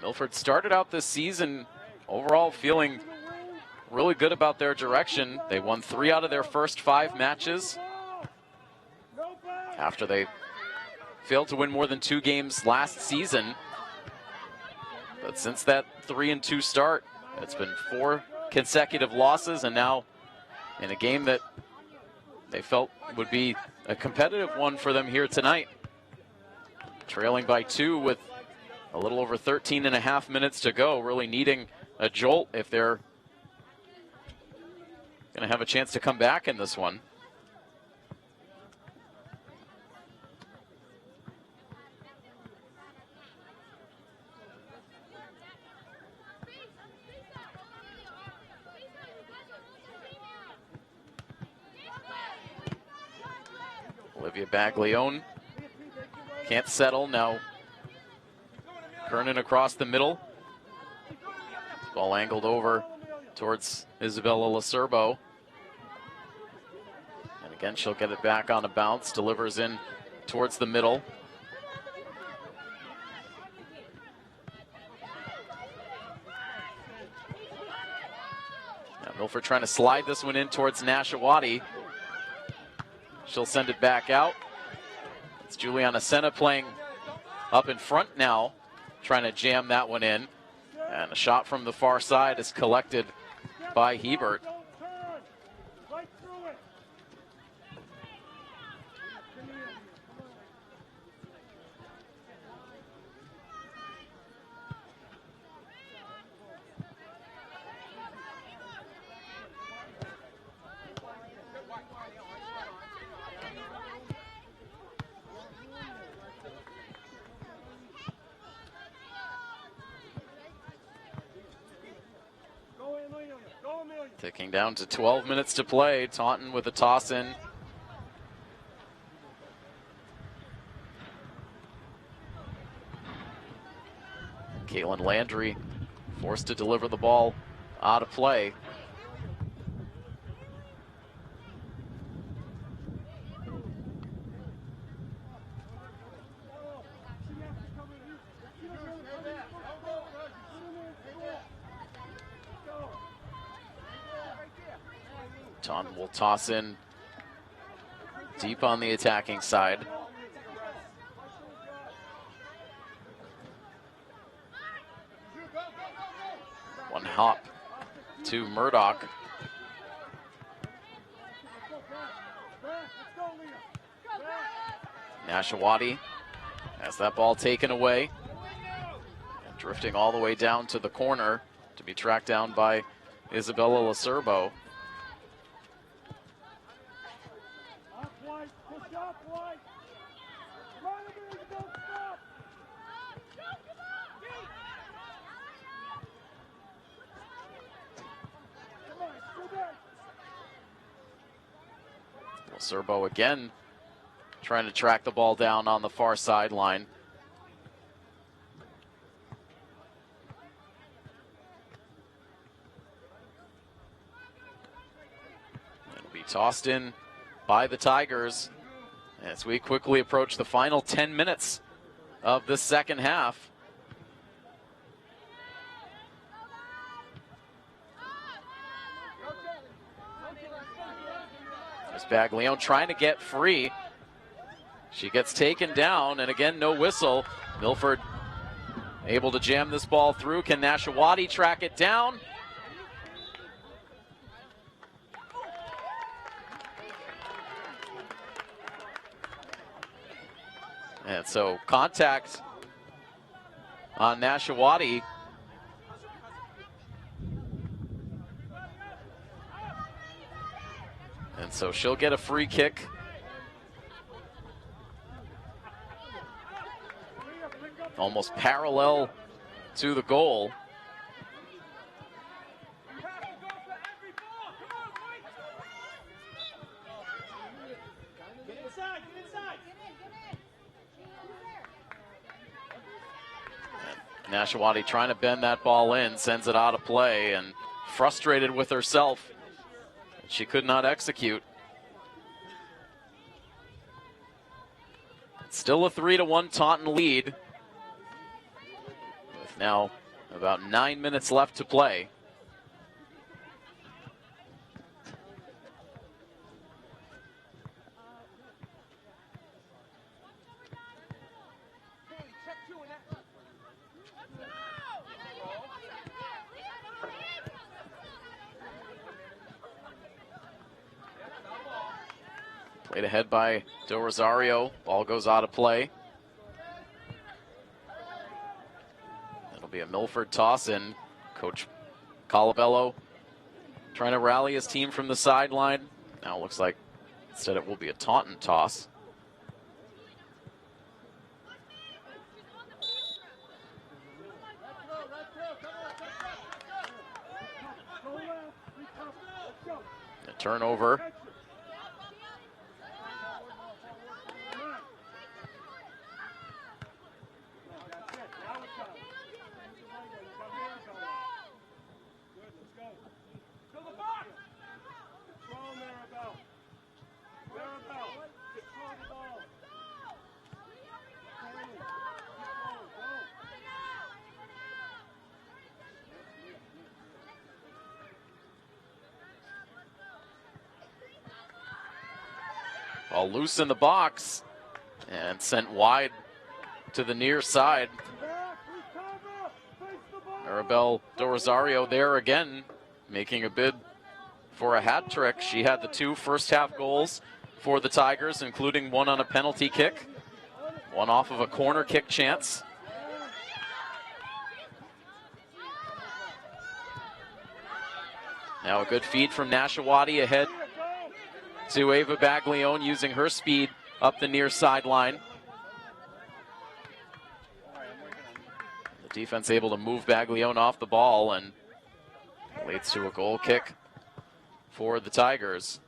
Milford started out this season overall feeling really good about their direction. They won 3 out of their first 5 matches after they failed to win more than 2 games last season. But since that 3-2 start, it's been 4 consecutive losses, and now in a game that they felt would be a competitive one for them here tonight, trailing by 2 with a little over 13.5 minutes to go, really needing a jolt if they're going to have a chance to come back in this one. Olivia Baglione can't settle now. Kernan across the middle. Ball angled over towards Isabella Lacerbo. And again, she'll get it back on a bounce. Delivers in towards the middle. Now Milford trying to slide this one in towards Nashawati. She'll send it back out. It's Juliana Senna playing up in front now, trying to jam that one in. And a shot from the far side is collected by Hebert. Ticking down to 12 minutes to play. Taunton with a toss in. Caitlin Landry forced to deliver the ball out of play. Taunton will toss in deep on the attacking side. One hop to Murdoch. Nashawati has that ball taken away. And drifting all the way down to the corner to be tracked down by Isabella Lacerbo. Lacerbo again trying to track the ball down on the far sideline. It'll be tossed in by the Tigers as we quickly approach the final 10 minutes of the second half. There's Baglione trying to get free. She gets taken down, and again, no whistle. Milford able to jam this ball through. Can Nashawati track it down? And so contact on Nashawati. And so she'll get a free kick. Almost parallel to the goal. Nashawati trying to bend that ball in, sends it out of play, and frustrated with herself. She could not execute. Still a 3-1 Taunton lead. With now about 9 minutes left to play. Played ahead by Del Rosario. Ball goes out of play. It'll be a Milford toss in. Coach Colabello trying to rally his team from the sideline. Now it looks like instead it will be a Taunton toss. A turnover. Ball loose in the box and sent wide to the near side. Arabelle Del Rosario there again, making a bid for a hat trick. She had the 2 first half goals for the Tigers, including one on a penalty kick, one off of a corner kick chance. Now a good feed from Nashawati ahead to Ava Baglione, using her speed up the near sideline. The defense able to move Baglione off the ball, and leads to a goal kick for the Tigers.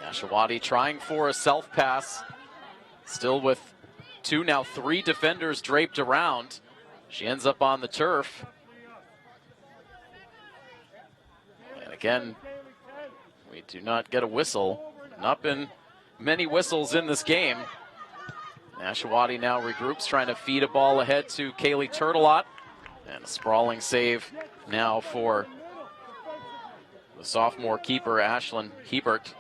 Ashawati trying for a self pass, still with now three defenders draped around. She ends up on the turf. And again, we do not get a whistle. Not been many whistles in this game. Ashawati now regroups, trying to feed a ball ahead to Kaylee Turtelot. And a sprawling save now for the sophomore keeper, Ashlyn Hebert.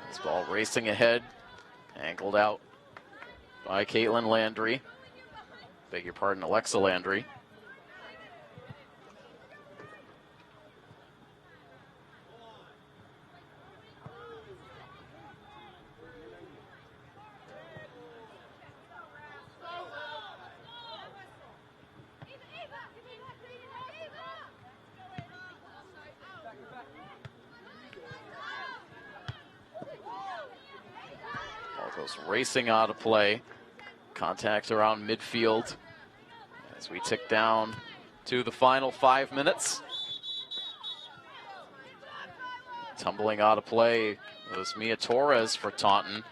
This ball racing ahead, angled out by Caitlin Landry. Beg your pardon, Alexa Landry. Racing out of play. Contact around midfield as we tick down to the final 5 minutes. Tumbling out of play was Mia Torres for Taunton.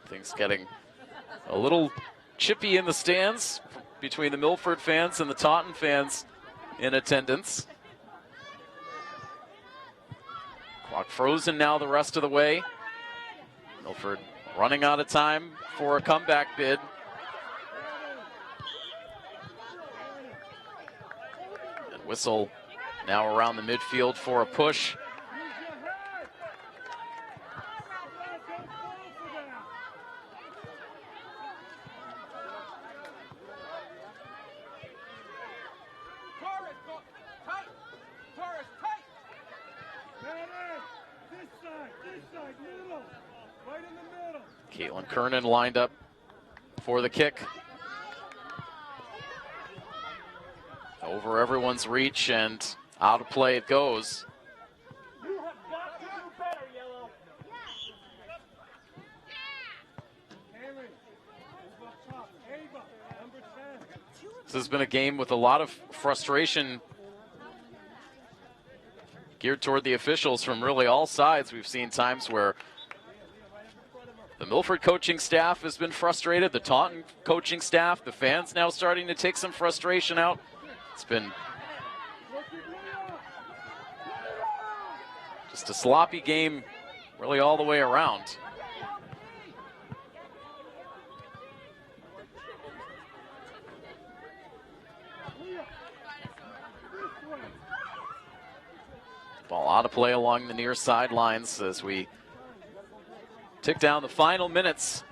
Things getting a little chippy in the stands between the Milford fans and the Taunton fans in attendance. Clock frozen now the rest of the way. Milford running out of time for a comeback bid. And whistle now around the midfield for a push. Caitlin Kernan lined up for the kick. Over everyone's reach and out of play it goes. You have got to do better, Yellow. This has been a game with a lot of frustration geared toward the officials from really all sides. We've seen times where the Milford coaching staff has been frustrated, the Taunton coaching staff, the fans now starting to take some frustration out. It's been just a sloppy game really all the way around. Ball out of play along the near sidelines as we tick down the final minutes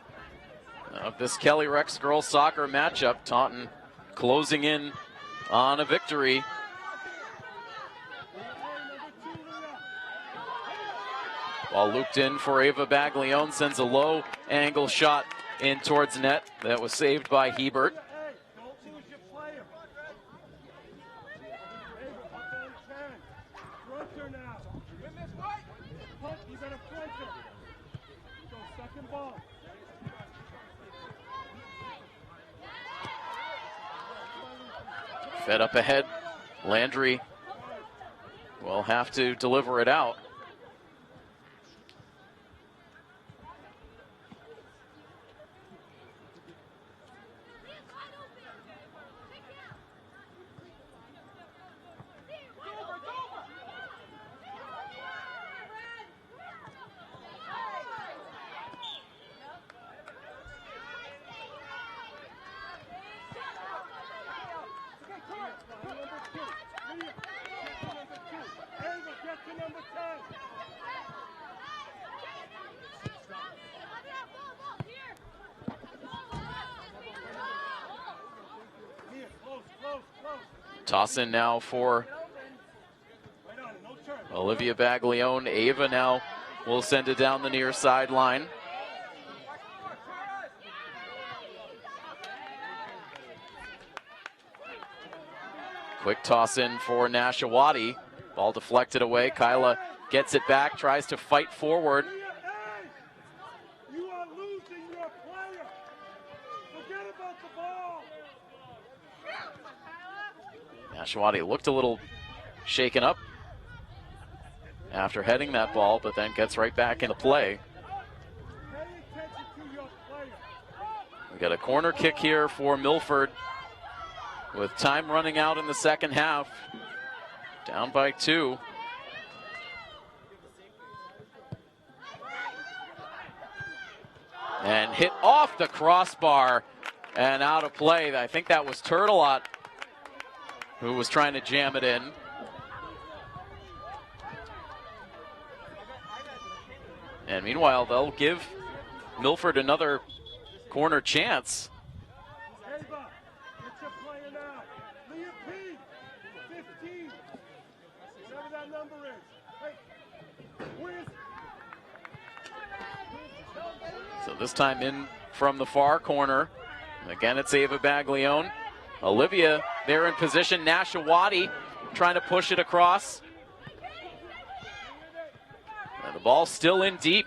of this Kelly Rex girls soccer matchup. Taunton closing in on a victory. Ball looped in for Ava Baglione, sends a low angle shot in towards net. That was saved by Hebert. Fed up ahead, Landry will have to deliver it out. Toss in now for Olivia Baglione. Ava now will send it down the near sideline. Quick toss in for Nashawati. Ball deflected away. Kyla gets it back, tries to fight forward. You are losing your player. Forget about the ball. Nashawati looked a little shaken up after heading that ball, but then gets right back into play. Pay attention to your player. We got a corner kick here for Milford with time running out in the second half. Down by 2. And hit off the crossbar and out of play. I think that was Turtelot who was trying to jam it in. And meanwhile, they'll give Milford another corner chance. Ava, get your player now. Leah P, 15. Whatever that number is. Hey, where's... So this time in from the far corner. Again, it's Ava Baglione. Olivia there in position. Nashawati trying to push it across. And the ball still in deep.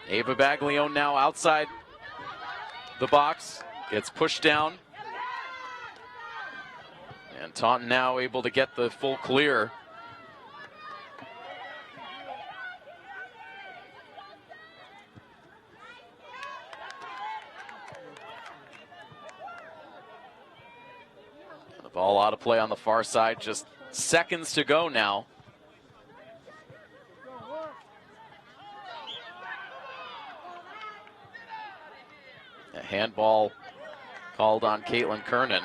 Ava Baglione now outside the box. Gets pushed down. And Taunton now able to get the full clear. The ball out of play on the far side. Just seconds to go now. A handball called on Caitlin Kernan.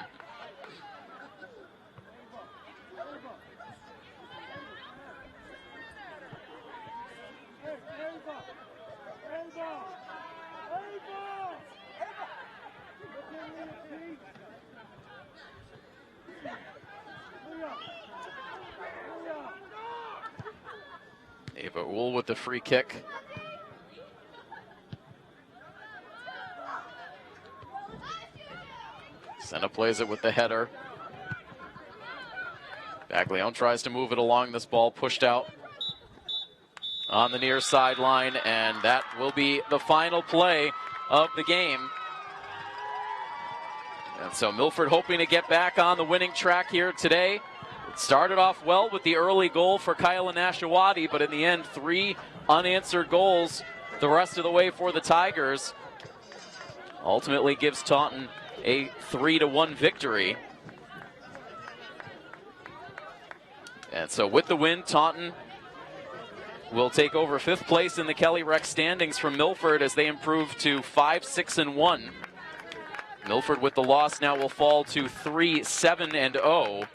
Ava Uhl with the free kick. Senna plays it with the header. Baglione tries to move it along. This ball pushed out on the near sideline, and that will be the final play of the game. And so Milford hoping to get back on the winning track here today. It started off well with the early goal for Kyla Nashawati, but in the end, 3 unanswered goals the rest of the way for the Tigers. Ultimately gives Taunton a 3-1 victory. And so with the win, Taunton will take over 5th place in the Kelly Rex standings from Milford as they improve to 5-6-1. Milford with the loss now will fall to 3-7-0.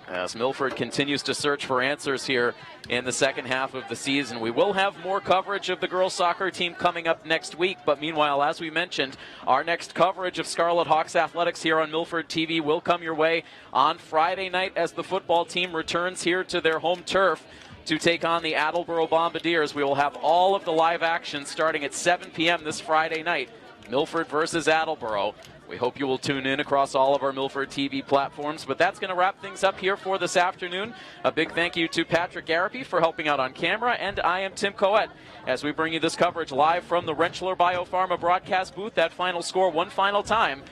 As Milford continues to search for answers here in the second half of the season. We will have more coverage of the girls soccer team coming up next week, but meanwhile, as we mentioned, our next coverage of Scarlet Hawks athletics here on Milford TV will come your way on Friday night as the football team returns here to their home turf to take on the Attleboro Bombardiers. We will have all of the live action starting at 7 p.m. this Friday night. Milford versus Attleboro. We hope you will tune in across all of our Milford TV platforms. But that's going to wrap things up here for this afternoon. A big thank you to Patrick Garapi for helping out on camera. And I am Tim Coette as we bring you this coverage live from the Rentschler Biopharma broadcast booth. That final score one final time.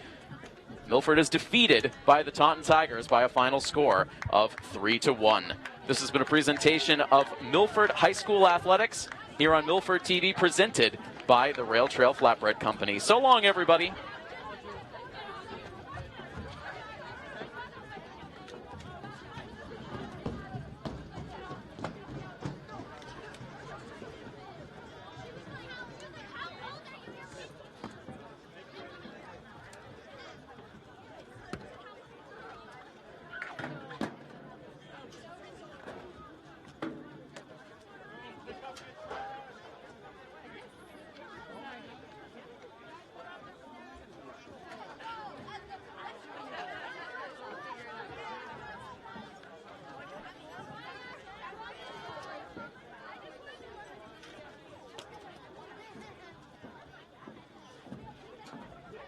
Milford is defeated by the Taunton Tigers by a final score of 3-1. This has been a presentation of Milford High School Athletics here on Milford TV, presented by the Rail Trail Flatbread Company. So long, everybody.